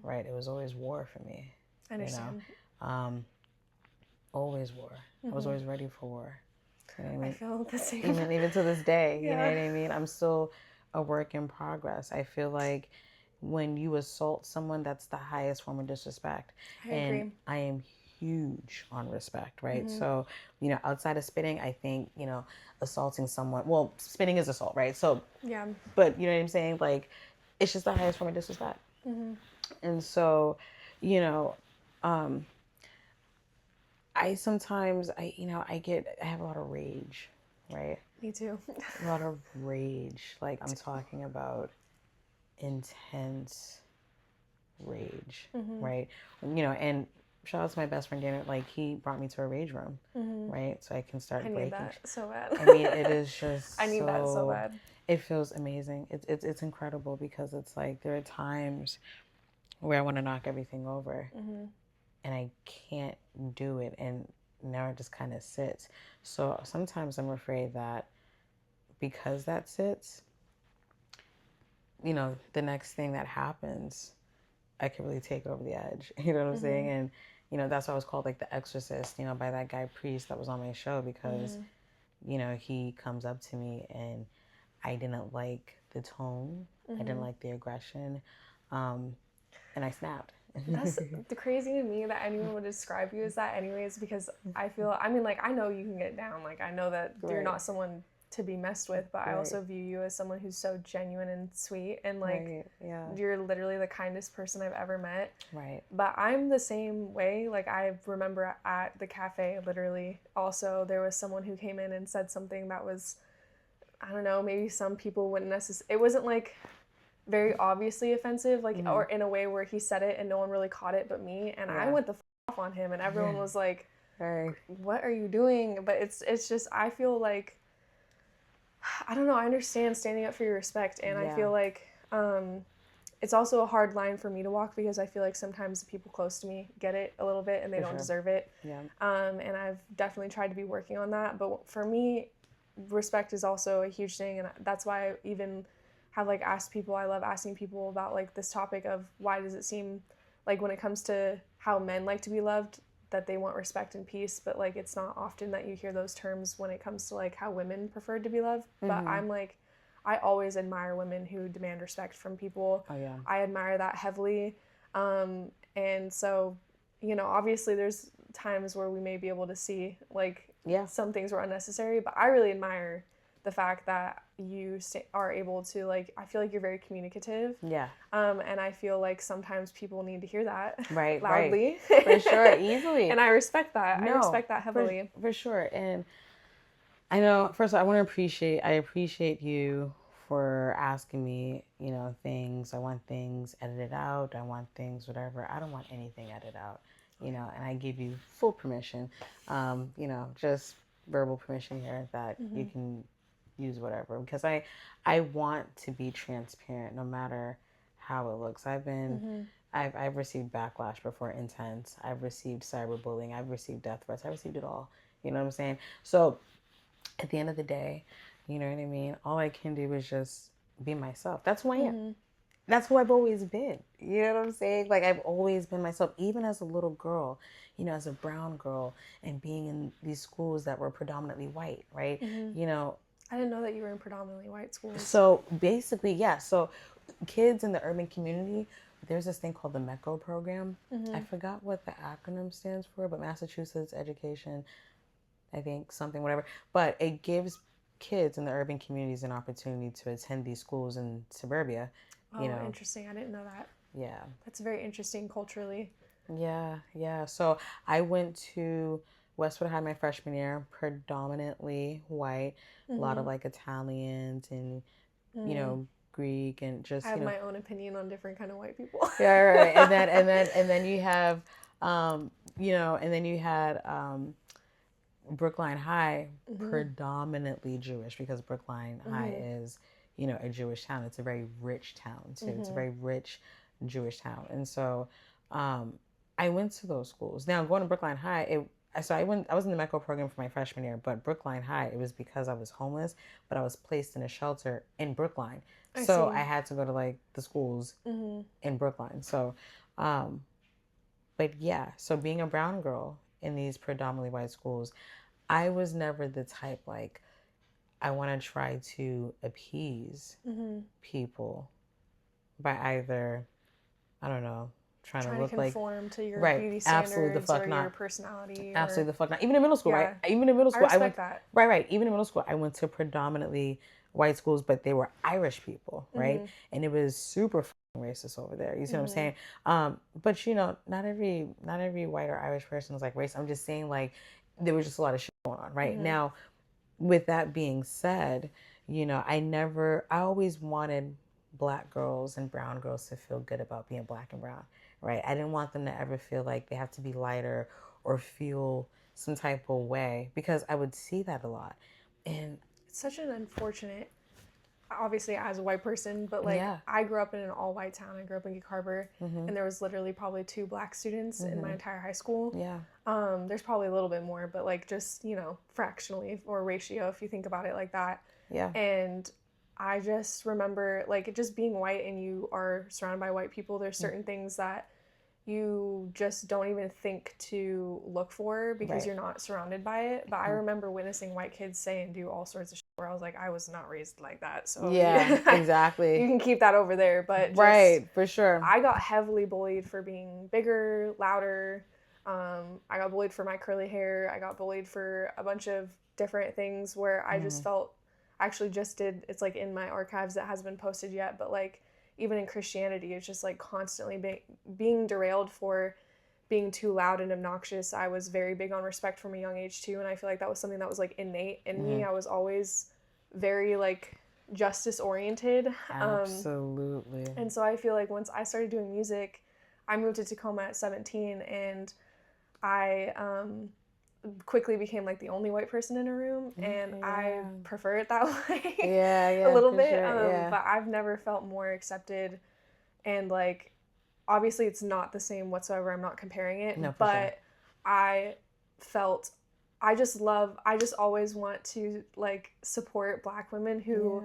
S2: right? It was always war for me.
S1: I understand.
S2: You know? Always war. I was always ready for war. You know what I
S1: I
S2: mean?
S1: feel the same.
S2: Even to this day, you know
S1: Yeah.
S2: what I mean? I'm still a work in progress. I feel like when you assault someone, that's the highest form of disrespect.
S1: I
S2: And
S1: agree.
S2: I am huge on respect, right? So, outside of spitting, I think, assaulting someone, well, spitting is assault, right? So,
S1: Yeah.
S2: but you know what I'm saying? Like, it's just the highest form of disrespect. And so, you know, um, I sometimes, I have a lot of rage, right?
S1: Me too.
S2: A lot of rage. Like, I'm talking about intense rage, right? And shout out to my best friend Daniel. Like, he brought me to a rage room, right? So I can start
S1: I need
S2: breaking.
S1: that so bad.
S2: I mean, it is just
S1: I need that so bad.
S2: It feels amazing. It's incredible because it's like there are times where I want to knock everything over, and I can't do it, and now it just kind of sits. So sometimes I'm afraid that because that sits, the next thing that happens, I can really take over the edge. You know what I'm saying? And that's why I was called like the Exorcist, by that guy priest that was on my show because he comes up to me and I didn't like the tone, I didn't like the aggression, and I snapped.
S1: That's the crazy to me that anyone would describe you as that anyways, because I mean, like, I know you can get down. Like, I know that you're
S2: Right.
S1: not someone to be messed with, but I also view you as someone who's so genuine and sweet, and like,
S2: Right. Yeah.
S1: you're literally the kindest person I've ever met.
S2: Right.
S1: But I'm the same way. Like, I remember at the cafe, literally, also, there was someone who came in and said something that was, I don't know, maybe some people wouldn't necessarily, it wasn't like very obviously offensive, like, or in a way where he said it and no one really caught it but me, and I went the off on him, and everyone was like,
S2: Right.
S1: what are you doing? But it's just, I feel like, I don't know, I understand standing up for your respect, and I feel like it's also a hard line for me to walk because I feel like sometimes the people close to me get it a little bit and they don't deserve it.
S2: Yeah.
S1: And I've definitely tried to be working on that, but for me, respect is also a huge thing, and that's why I even have like asked people, I love asking people about like this topic of why does it seem like when it comes to how men like to be loved that they want respect and peace, but like it's not often that you hear those terms when it comes to like how women prefer to be loved. But I'm like, I always admire women who demand respect from people.
S2: Oh yeah.
S1: I admire that heavily. And so, obviously there's times where we may be able to see like some things were unnecessary, but I really admire the fact that you are able to, like, I feel like you're very communicative.
S2: Yeah.
S1: And I feel like sometimes people need to hear that
S2: loudly.
S1: Right.
S2: For sure, easily.
S1: And I respect that.
S2: No,
S1: I respect that heavily.
S2: For sure. And I know, first of all, I appreciate you for asking me, things. I want things edited out. I want things, whatever. I don't want anything edited out, and I give you full permission, just verbal permission here that you can use whatever, because I want to be transparent no matter how it looks. I've received backlash before, intense. I've received cyberbullying. I've received death threats. I received it all. You know what I'm saying? So at the end of the day, you know what I mean? All I can do is just be myself. That's who I am. That's who I've always been. You know what I'm saying? Like, I've always been myself, even as a little girl, as a brown girl, and being in these schools that were predominantly white, right?
S1: I didn't know that you were in predominantly white schools.
S2: So basically, yeah. So kids in the urban community, there's this thing called the MECO program. I forgot what the acronym stands for, but Massachusetts Education, I think, something, whatever. But it gives kids in the urban communities an opportunity to attend these schools in suburbia.
S1: Interesting. I didn't know that.
S2: Yeah.
S1: That's very interesting culturally.
S2: Yeah. So I went to Westwood High my freshman year, predominantly white, a lot of like Italians and, Greek, and just,
S1: I have my own opinion on different kind of white people.
S2: Yeah, right. And then you have, and then you had Brookline High, predominantly Jewish, because Brookline High is, a Jewish town. It's a very rich town too. It's a very rich Jewish town. And so I went to those schools. Now, going to Brookline High, I was in the MECO program for my freshman year, but Brookline High, it was because I was homeless, but I was placed in a shelter in Brookline. So I had to go to like the schools in Brookline. So, but yeah, so being a brown girl in these predominantly white schools, I was never the type like I want to try to appease people by either, I don't know, trying to
S1: Trying to
S2: look like,
S1: conform to your
S2: right,
S1: beauty
S2: absolutely the
S1: standards
S2: fuck
S1: or your
S2: not.
S1: personality
S2: Absolutely
S1: or
S2: the fuck not. Even in middle school, right?
S1: yeah.
S2: Even in middle
S1: I
S2: school, I went,
S1: respect that.
S2: right. Even in middle school, I went to predominantly white schools, but they were Irish people, right? And it was super fucking racist over there. You see what I'm saying? But you know, not every white or Irish person is like racist. I'm just saying like there was just a lot of shit going on, right? Now, with that being said, you know, I always wanted black girls and brown girls to feel good about being black and brown, right? I didn't want them to ever feel like they have to be lighter or feel some type of way because I would see that a lot. And
S1: It's such an unfortunate, obviously as a white person, but like
S2: yeah.
S1: I grew up in an all-white town. I grew up in Gig Harbor, and there was literally probably 2 black students in my entire high school.
S2: Yeah.
S1: There's probably a little bit more, but like just, you know, fractionally or ratio if you think about it like that.
S2: Yeah.
S1: And I just remember like just being white and you are surrounded by white people, there's certain things that you just don't even think to look for because
S2: Right.
S1: you're not surrounded by it. But I remember witnessing white kids say and do all sorts of shit where I was like, I was not raised like that. So
S2: Yeah, exactly.
S1: you can keep that over there. But just,
S2: right, for sure.
S1: I got heavily bullied for being bigger, louder. I got bullied for my curly hair. I got bullied for a bunch of different things where I just felt, I actually just did, it's like in my archives that hasn't been posted yet, but like even in Christianity, it's just like constantly being derailed for being too loud and obnoxious. I was very big on respect from a young age too, and I feel like that was something that was like innate in me. I was always very like justice oriented.
S2: Absolutely.
S1: And so I feel like once I started doing music, I moved to Tacoma at 17, and I quickly became like the only white person in a room, and I prefer it that way.
S2: Yeah,
S1: a little bit.
S2: Sure,
S1: But I've never felt more accepted, and like obviously it's not the same whatsoever. I'm not comparing it,
S2: No, for
S1: but
S2: sure.
S1: I felt I just always want to like support black women who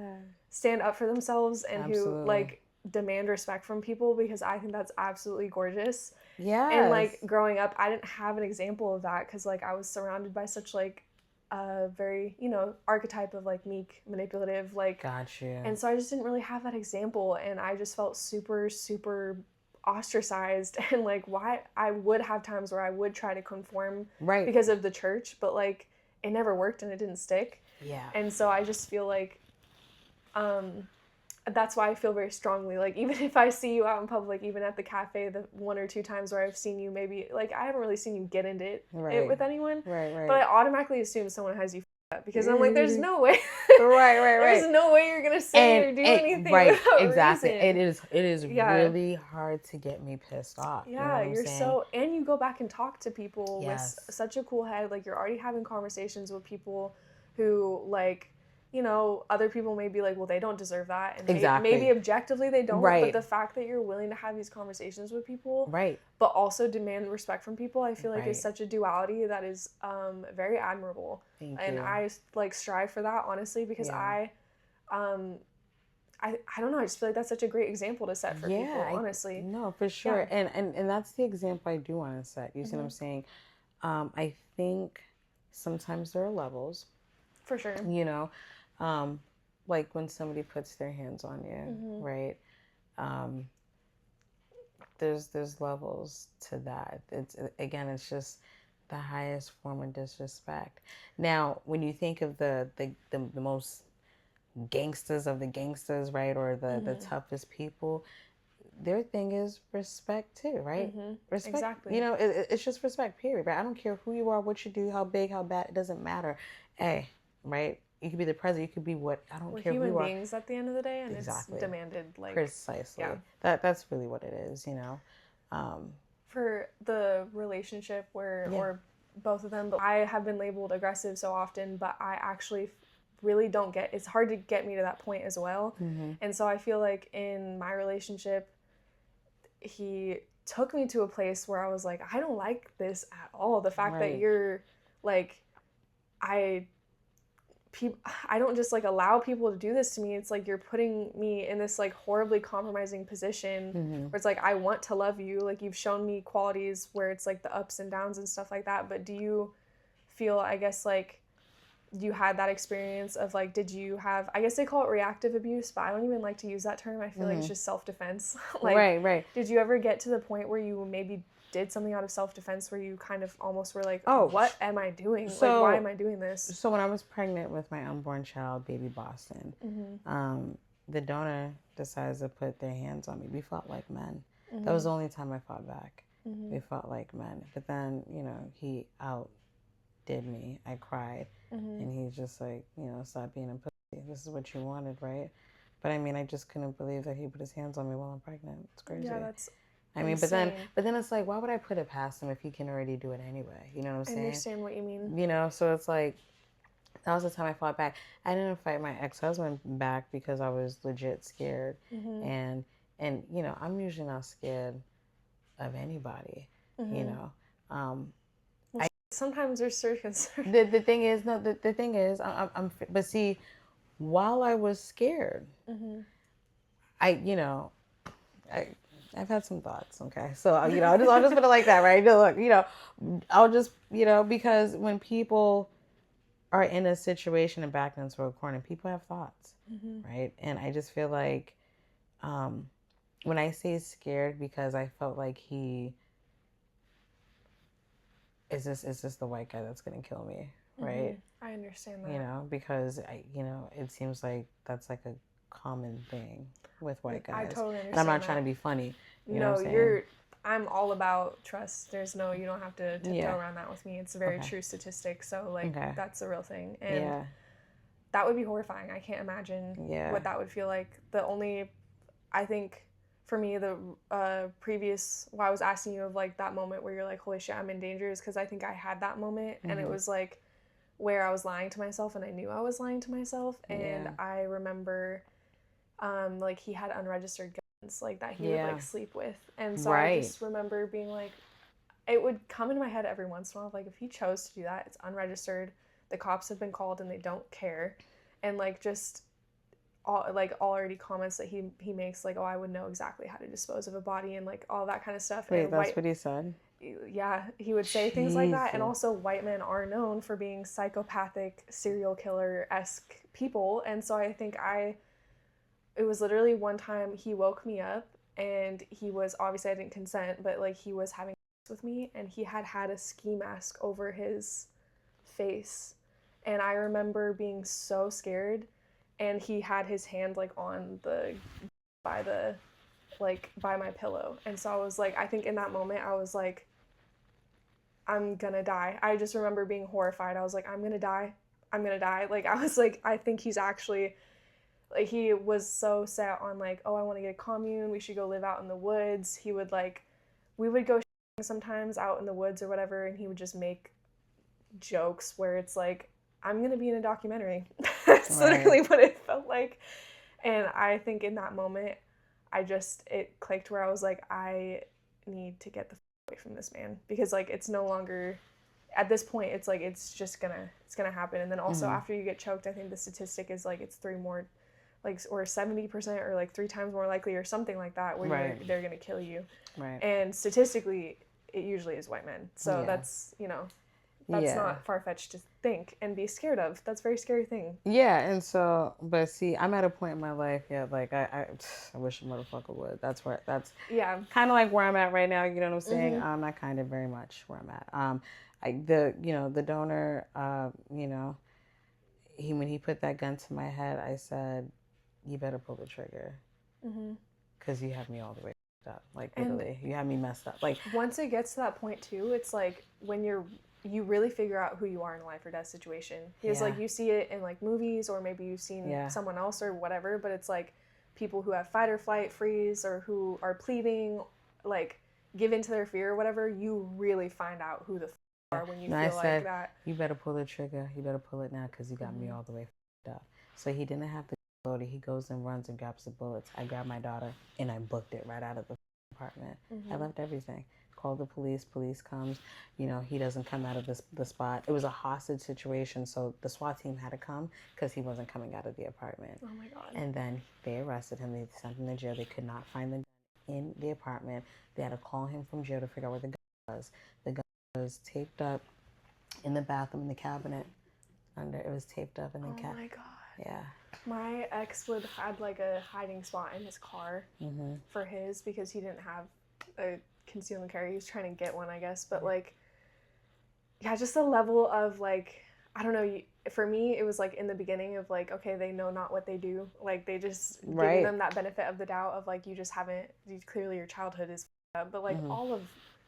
S1: stand up for themselves and who like demand respect from people, because I think that's absolutely gorgeous.
S2: Yeah.
S1: And like growing up, I didn't have an example of that because like I was surrounded by such like a very, you know, archetype of like meek, manipulative, like.
S2: Got you.
S1: And so I just didn't really have that example, and I just felt super, super ostracized. And like why I would have times where I would try to conform because of the church, but like it never worked and it didn't stick.
S2: Yeah.
S1: And so I just feel like that's why I feel very strongly, like even if I see you out in public, even at the cafe, the 1 or 2 times where I've seen you, maybe like I haven't really seen you get into it with anyone, but I automatically assume someone has you up because I'm like, there's no way. There's no way you're gonna say or do anything without
S2: exactly
S1: reason.
S2: it is really hard to get me pissed off.
S1: Yeah,
S2: you know
S1: so, and you go back and talk to people
S2: Yes.
S1: with such a cool head, like you're already having conversations with people who like, you know, other people may be like, well, they don't deserve that, and maybe objectively they don't, but the fact that you're willing to have these conversations with people, but also demand respect from people, I feel like is such a duality that is very admirable.
S2: Thank
S1: and
S2: you.
S1: I like strive for that, honestly, because I don't know, I just feel like that's such a great example to set for people, honestly.
S2: No, for sure. And that's the example I do want to set. You see what I'm saying? I think sometimes there are levels.
S1: For sure.
S2: You know, like when somebody puts their hands on you, right? There's levels to that. It's just the highest form of disrespect. Now, when you think of the most gangsters of the gangsters, right, or the toughest people, their thing is respect too, right? Respect.
S1: Exactly.
S2: You know, it's just respect, period, right? I don't care who you are, what you do, how big, how bad, it doesn't matter. Hey, right? You could be the president, you could be what, I don't care who you are.
S1: We're human beings at the end of the day, and it's demanded, like.
S2: Precisely.
S1: Yeah.
S2: That's really what it is, you know?
S1: For the relationship or both of them, but I have been labeled aggressive so often, but I actually really don't get, it's hard to get me to that point as well. And so I feel like in my relationship, he took me to a place where I was like, I don't like this at all. The fact that you're like, I don't just like allow people to do this to me. It's like you're putting me in this like horribly compromising position where it's like, I want to love you. Like you've shown me qualities where it's like the ups and downs and stuff like that. But do you feel, I guess, like you had that experience of like, did you have, I guess they call it reactive abuse, but I don't even like to use that term. I feel like it's just self-defense. Like,
S2: right.
S1: did you ever get to the point where you maybe did something out of self-defense where you kind of almost were like, what am I doing? Like, why am I doing this?
S2: So when I was pregnant with my unborn child, baby Boston, the donor decides to put their hands on me. We fought like men. That was the only time I fought back. We fought like men. But then, you know, he outdid me. I cried. And he's just like, you know, stop being a pussy. This is what you wanted, right? But I mean, I just couldn't believe that he put his hands on me while I'm pregnant. It's crazy.
S1: Yeah, that's
S2: I mean, but then it's like, why would I put it past him if he can already do it anyway? You know what I'm saying?
S1: I understand what you mean.
S2: You know, so it's like, that was the time I fought back. I didn't fight my ex-husband back because I was legit scared. And you know, I'm usually not scared of anybody, you know.
S1: Sometimes there's certain
S2: the thing is, no, the thing is, but see, while I was scared, you know, I've had some thoughts, okay? So, you know, I'll just put it like that, right? Look, you know, I'll just, you know, because when people are in a situation and backed into a corner, people have thoughts, right? And I just feel like when I say scared, because I felt like is this the white guy that's going to kill me, right?
S1: I understand that.
S2: You know, because, you know, it seems like that's like a common thing with white guys.
S1: I totally understand.
S2: And I'm not trying to be funny. You know what I'm saying?
S1: you're. I'm all about trust. There's no, you don't have to tiptoe around that with me. It's a very true statistic. So like that's a real thing, and that would be horrifying. I can't imagine what that would feel like. The only, I think, for me, the previous, why I was asking you of like that moment where you're like, holy shit, I'm in danger, is because I think I had that moment, and it was like where I was lying to myself, and I knew I was lying to myself, and I remember like he had unregistered guns like that he would like sleep with, and so I just remember being like, it would come into my head every once in a while, like if he chose to do that, it's unregistered, the cops have been called and they don't care, and like just already comments that he makes, like, oh, I would know exactly how to dispose of a body, and like all that kind of stuff.
S2: Wait,
S1: and
S2: that's what he said?
S1: Yeah, he would say things like that. And also, white men are known for being psychopathic, serial killer-esque people, and so I think it was literally one time he woke me up, and he was, obviously I didn't consent, but like he was having sex with me, and he had a ski mask over his face, and I remember being so scared, and he had his hand like on by my pillow, and so I was like, I think in that moment I was like, I'm gonna die. I just remember being horrified. I was like, I'm gonna die. Like, I was like, I think he's actually, like, he was so set on like, oh, I want to get a commune, we should go live out in the woods. He would like, we would go sometimes out in the woods or whatever, and he would just make jokes where it's like, I'm gonna be in a documentary. That's literally what it felt like. And I think in that moment, it clicked where I was like, I need to get the away from this man, because like it's no longer, at this point it's like it's gonna happen. And then also after you get choked, I think the statistic is like it's 3 more, like, or 70% or like 3 times more likely or something like that where they're gonna kill you. And statistically it usually is white men, so that's, you know, that's not far-fetched to think and be scared of. That's a very scary thing.
S2: Yeah, and so, but see, I'm at a point in my life, like, I wish a motherfucker would. That's kind of like where I'm at right now, you know what I'm saying? Not kind of, very much where I'm at. The donor, you know, when he put that gun to my head, I said, you better pull the trigger. Because you have me all the way up. Like, literally, you have me messed up. Like,
S1: once it gets to that point, too, it's like when you really figure out who you are in a life or death situation. Because like you see it in like movies, or maybe you've seen someone else or whatever, but it's like people who have fight or flight, freeze, or who are pleading, like give into their fear or whatever, you really find out who the are when you feel like that.
S2: You better pull the trigger. You better pull it now, because you got me all the way up. So he didn't have to load it. He goes and runs and grabs the bullets. I grabbed my daughter and I booked it right out of the apartment. I left everything. Called the police. Police comes. You know, he doesn't come out of the spot. It was a hostage situation, so the SWAT team had to come because he wasn't coming out of the apartment.
S1: Oh my God.
S2: And then they arrested him. They sent him to jail. They could not find the gun in the apartment. They had to call him from jail to figure out where the gun was. The gun was taped up in the bathroom in the cabinet. Under it was taped up in the
S1: Oh my god.
S2: Yeah.
S1: My ex would had like a hiding spot in his car for his because he didn't have a concealed carry. He was trying to get one, I guess. But like, yeah, just the level of like, I don't know. For me, it was like in the beginning of like, okay, they know not what they do. Like they just giving them that benefit of the doubt of like, you just haven't. Clearly, your childhood is up. But like all of,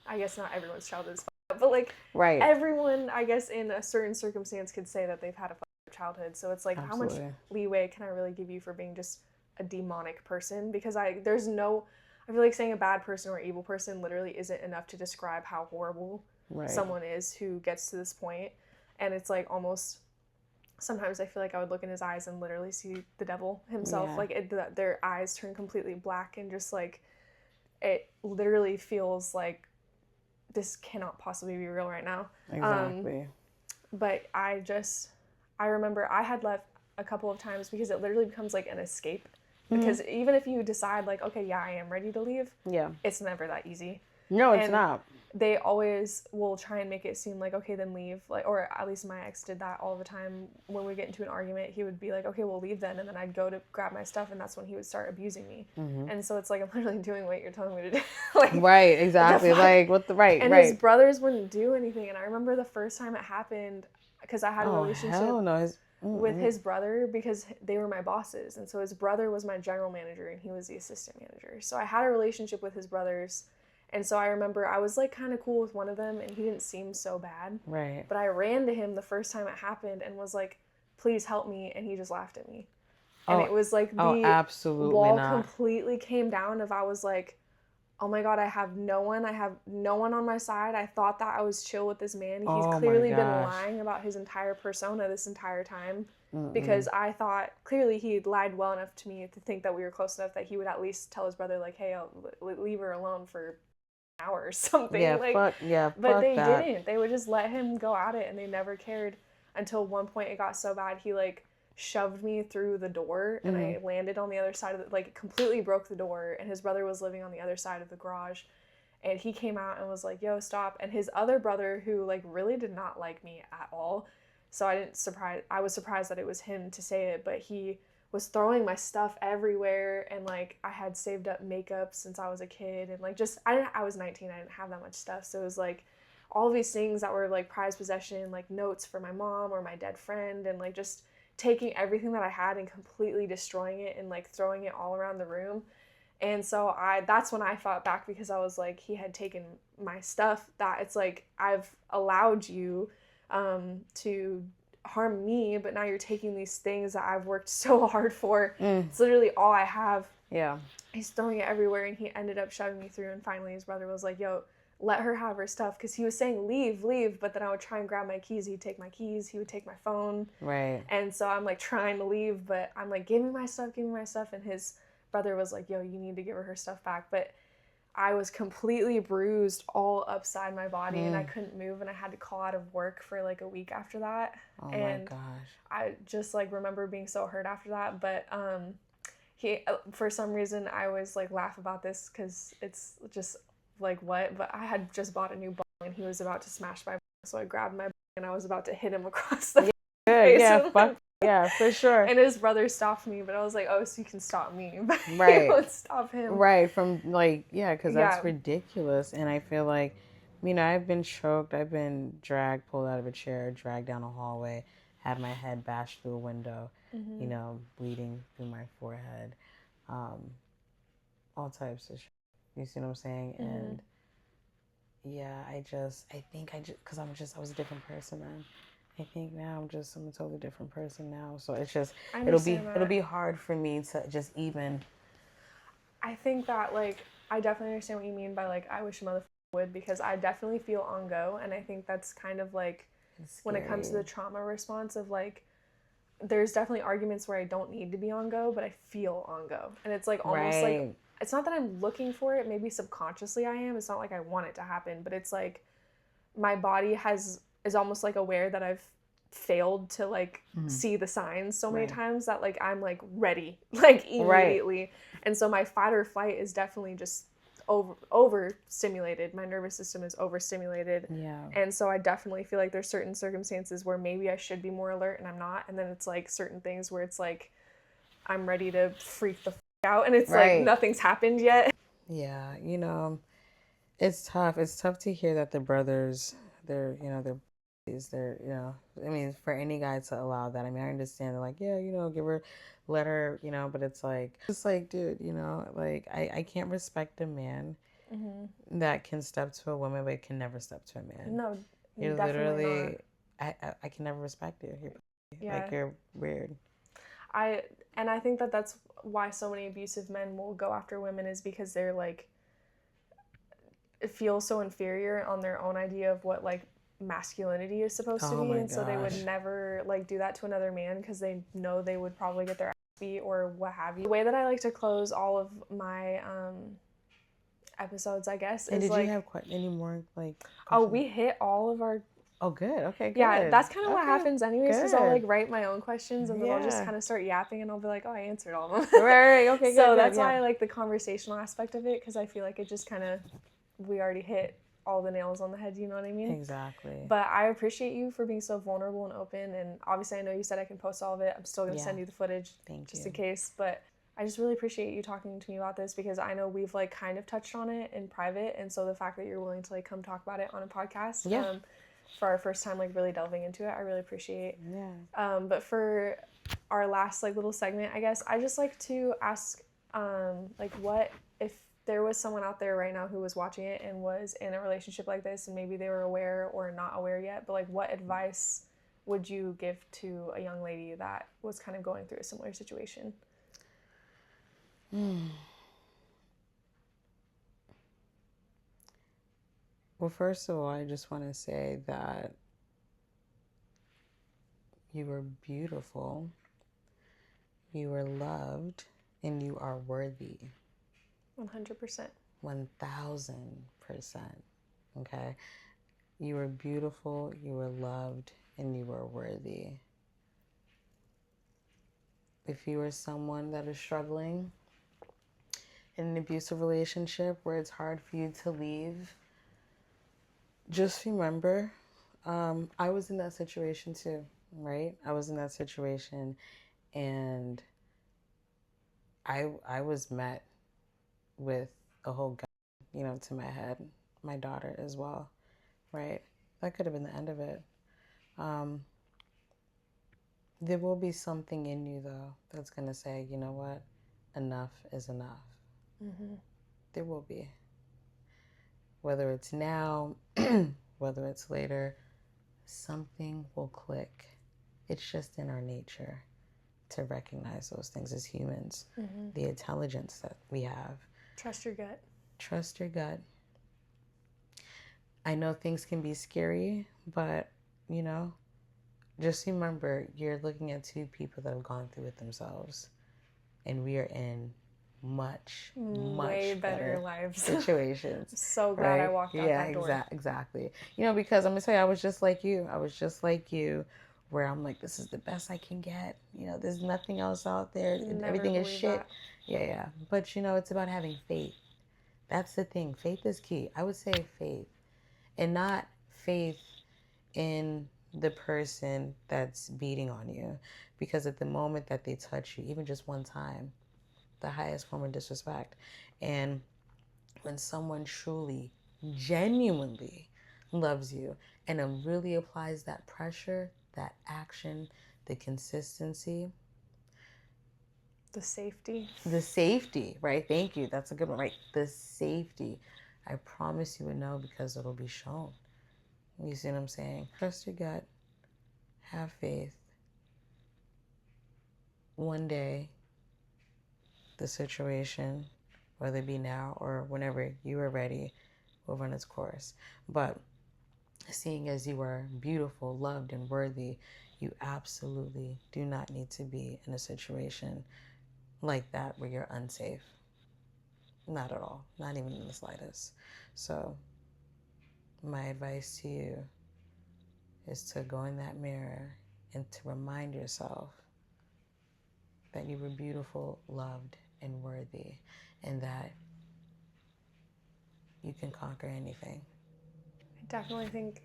S1: I guess not everyone's childhood is up. But like everyone, I guess in a certain circumstance could say that they've had a childhood. So it's like, how much leeway can I really give you for being just a demonic person? Because I feel like saying a bad person or evil person literally isn't enough to describe how horrible someone is who gets to this point. And it's like almost sometimes I feel like I would look in his eyes and literally see the devil himself. Like their eyes turn completely black and just like it literally feels like this cannot possibly be real right now.
S2: Exactly.
S1: But I remember I had left a couple of times because it literally becomes like an escape. Because even if you decide like, okay, yeah, I am ready to leave, it's never that easy.
S2: No, it's not.
S1: They always will try and make it seem like, okay, then leave. Like, or at least my ex did that all the time. When we get into an argument, he would be like, okay, we'll leave then. And then I'd go to grab my stuff, and that's when he would start abusing me. And so it's like, I'm literally doing what you're telling me to do. Like,
S2: right, exactly. Like, what the,
S1: And his brothers wouldn't do anything. And I remember the first time it happened, because I had a relationship with his brother because they were my bosses. And so his brother was my general manager, and he was the assistant manager. So I had a relationship with his brothers. And so I remember I was like kind of cool with one of them, and he didn't seem so bad.
S2: Right.
S1: But I ran to him the first time it happened and was like, please help me. And he just laughed at me. And it was like the
S2: absolutely
S1: wall
S2: not.
S1: completely came down of I was like, oh my God, I have no one on my side. I thought that I was chill with this man. He's clearly been lying about his entire persona this entire time. Because I thought clearly he lied well enough to me to think that we were close enough that he would at least tell his brother like, hey, I'll leave her alone for hour or something.
S2: Yeah,
S1: like, but they didn't. They would just let him go at it, and they never cared until one point it got so bad he like shoved me through the door, and I landed on the other side of it, like completely broke the door, and his brother was living on the other side of the garage, and he came out and was like, yo, stop. And his other brother, who like really did not like me at all, so I was surprised that it was him to say it, but he was throwing my stuff everywhere, and like I had saved up makeup since I was a kid, and like just I was 19, I didn't have that much stuff, so it was like all these things that were like prized possession, like notes for my mom or my dead friend, and like just taking everything that I had and completely destroying it and like throwing it all around the room. And so that's when I fought back, because I was like, he had taken my stuff, that it's like, I've allowed you to harm me, but now you're taking these things that I've worked so hard for. It's literally all I have.
S2: Yeah.
S1: He's throwing it everywhere, and he ended up shoving me through, and finally his brother was like, yo, let her have her stuff, because he was saying leave, but then I would try and grab my keys, he'd take my keys, he would take my phone.
S2: Right.
S1: And so I'm like trying to leave, but I'm like, give me my stuff, and his brother was like, yo, you need to give her stuff back. But I was completely bruised all upside my body, and I couldn't move, and I had to call out of work for like a week after that.
S2: Oh
S1: and
S2: my gosh.
S1: I just like remember being so hurt after that. But he, for some reason, I always like laugh about this because it's just like, what? But I had just bought a new bong, and he was about to smash my bong, so I grabbed my bong and I was about to hit him across the face.
S2: Yeah, for sure.
S1: And his brother stopped me, but I was like, oh, so you can stop me, but
S2: right.
S1: you won't stop him.
S2: Right, from like, because that's ridiculous. And I feel like, I've been choked, I've been dragged, pulled out of a chair, dragged down a hallway, had my head bashed through a window, bleeding through my forehead, all types of shit. You see what I'm saying? And because I was a different person then. I think now I'm a totally different person now. So it's just, it'll be hard for me to just even.
S1: I think that like, I definitely understand what you mean by like, I wish a motherfucker would, because I definitely feel on go. And I think that's kind of like, when it comes to the trauma response of like, there's definitely arguments where I don't need to be on go, but I feel on go. And it's like almost like, it's not that I'm looking for it. Maybe subconsciously I am. It's not like I want it to happen, but it's like my body is almost like aware that I've failed to like see the signs so many times that like I'm like ready like immediately. And so my fight or flight is definitely just overstimulated. My nervous system is overstimulated.
S2: Yeah.
S1: And so I definitely feel like there's certain circumstances where maybe I should be more alert and I'm not. And then it's like certain things where it's like I'm ready to freak the out and it's like nothing's happened yet.
S2: Yeah, you know, it's tough. It's tough to hear that the brothers, they're, you know, they're, you know, I mean, for any guy to allow that. I mean, I understand they're like, yeah, you know, let her, you know, but it's like, dude, you know, like, I can't respect a man that can step to a woman, but can never step to a man.
S1: No,
S2: You're
S1: definitely
S2: literally,
S1: not.
S2: I can never respect you.
S1: Yeah.
S2: Like, you're weird.
S1: And I think that that's why so many abusive men will go after women, is because they're like feel so inferior on their own idea of what like masculinity is supposed to be, and so they would never like do that to another man because they know they would probably get their ass beat or what have you. The way that I like to close all of my episodes, I guess,
S2: and
S1: is
S2: did
S1: like,
S2: you have any more like
S1: questions? We hit all of our.
S2: Oh, good. Okay, good.
S1: Yeah, that's kind of what happens anyways, because I'll like write my own questions and then I'll just kind of start yapping and I'll be like, oh, I answered all of them.
S2: Right. Okay,
S1: so that's why I like the conversational aspect of it, because I feel like it just kind of, we already hit all the nails on the head, you know what I mean?
S2: Exactly.
S1: But I appreciate you for being so vulnerable and open, and obviously I know you said I can post all of it. I'm still going to send you the footage just in case, but I just really appreciate you talking to me about this, because I know we've like kind of touched on it in private, and so the fact that you're willing to like come talk about it on a podcast for our first time like really delving into it, I really appreciate. But for our last like little segment, I guess I just like to ask like, what if there was someone out there right now who was watching it and was in a relationship like this, and maybe they were aware or not aware yet, but like what advice would you give to a young lady that was kind of going through a similar situation?
S2: Well, first of all, I just want to say that you are beautiful, you are loved, and you are worthy.
S1: 100%.
S2: 1000%. Okay? You are beautiful, you are loved, and you are worthy. If you are someone that is struggling in an abusive relationship where it's hard for you to leave, just remember, I was in that situation too, right? I was in that situation, and I was met with a whole gun, you know, to my head, my daughter as well, right? That could have been the end of it. There will be something in you, though, that's going to say, you know what, enough is enough. There will be. Whether it's now, whether it's later, something will click. It's just in our nature to recognize those things as humans. The intelligence that we have.
S1: Trust your gut.
S2: Trust your gut. I know things can be scary, but, you know, just remember, you're looking at two people that have gone through it themselves, and we are in much way better lives situations.
S1: I'm so glad I walked out that door.
S2: Exactly. You know, because I'm gonna tell you, I was just like you, where I'm like, this is the best I can get. You know, there's nothing else out there. Everything is shit. Yeah. But you know, it's about having faith. That's the thing. Faith is key. I would say faith, and not faith in the person that's beating on you, because at the moment that they touch you, even just one time, the highest form of disrespect. And when someone truly, genuinely loves you and really applies that pressure, that action, the consistency,
S1: the
S2: safety, right? Thank you. That's a good one, right? The safety. I promise you would know, because it'll be shown. You see what I'm saying? Trust your gut. Have faith. One day, the situation, whether it be now or whenever you are ready, will run its course. But seeing as you are beautiful, loved, and worthy, you absolutely do not need to be in a situation like that where you're unsafe. Not at all. Not even in the slightest. So my advice to you is to go in that mirror and to remind yourself that you were beautiful, loved, and worthy, and that you can conquer anything.
S1: I definitely think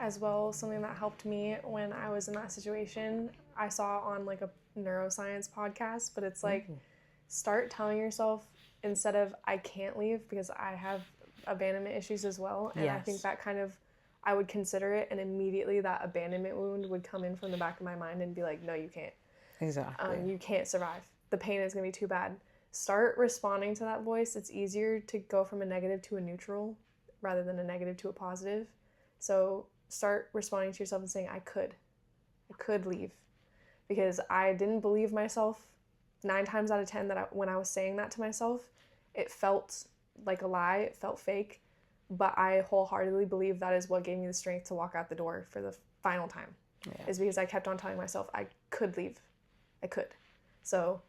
S1: as well, something that helped me when I was in that situation, I saw on like a neuroscience podcast, but it's like, start telling yourself, instead of I can't leave, because I have abandonment issues as well. And I think that kind of, I would consider it, and immediately that abandonment wound would come in from the back of my mind and be like, no, you can't.
S2: Exactly.
S1: You can't survive. The pain is going to be too bad. Start responding to that voice. It's easier to go from a negative to a neutral rather than a negative to a positive. So start responding to yourself and saying, I could leave. Because I didn't believe myself 9 times out of 10 that when I was saying that to myself, it felt like a lie, it felt fake, but I wholeheartedly believe that is what gave me the strength to walk out the door for the final time, is because I kept on telling myself I could leave. I could. So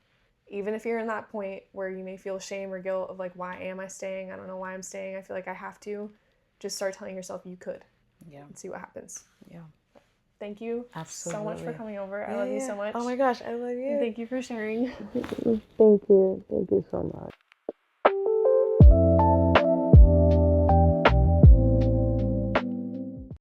S1: even if you're in that point where you may feel shame or guilt of like, why am I staying? I don't know why I'm staying. I feel like I have to. Just start telling yourself you could. Yeah. And see what happens.
S2: Yeah.
S1: Thank you so much for coming over. I love you so much.
S2: Oh my gosh, I love you.
S1: Thank you for sharing.
S2: Thank you. Thank you so much.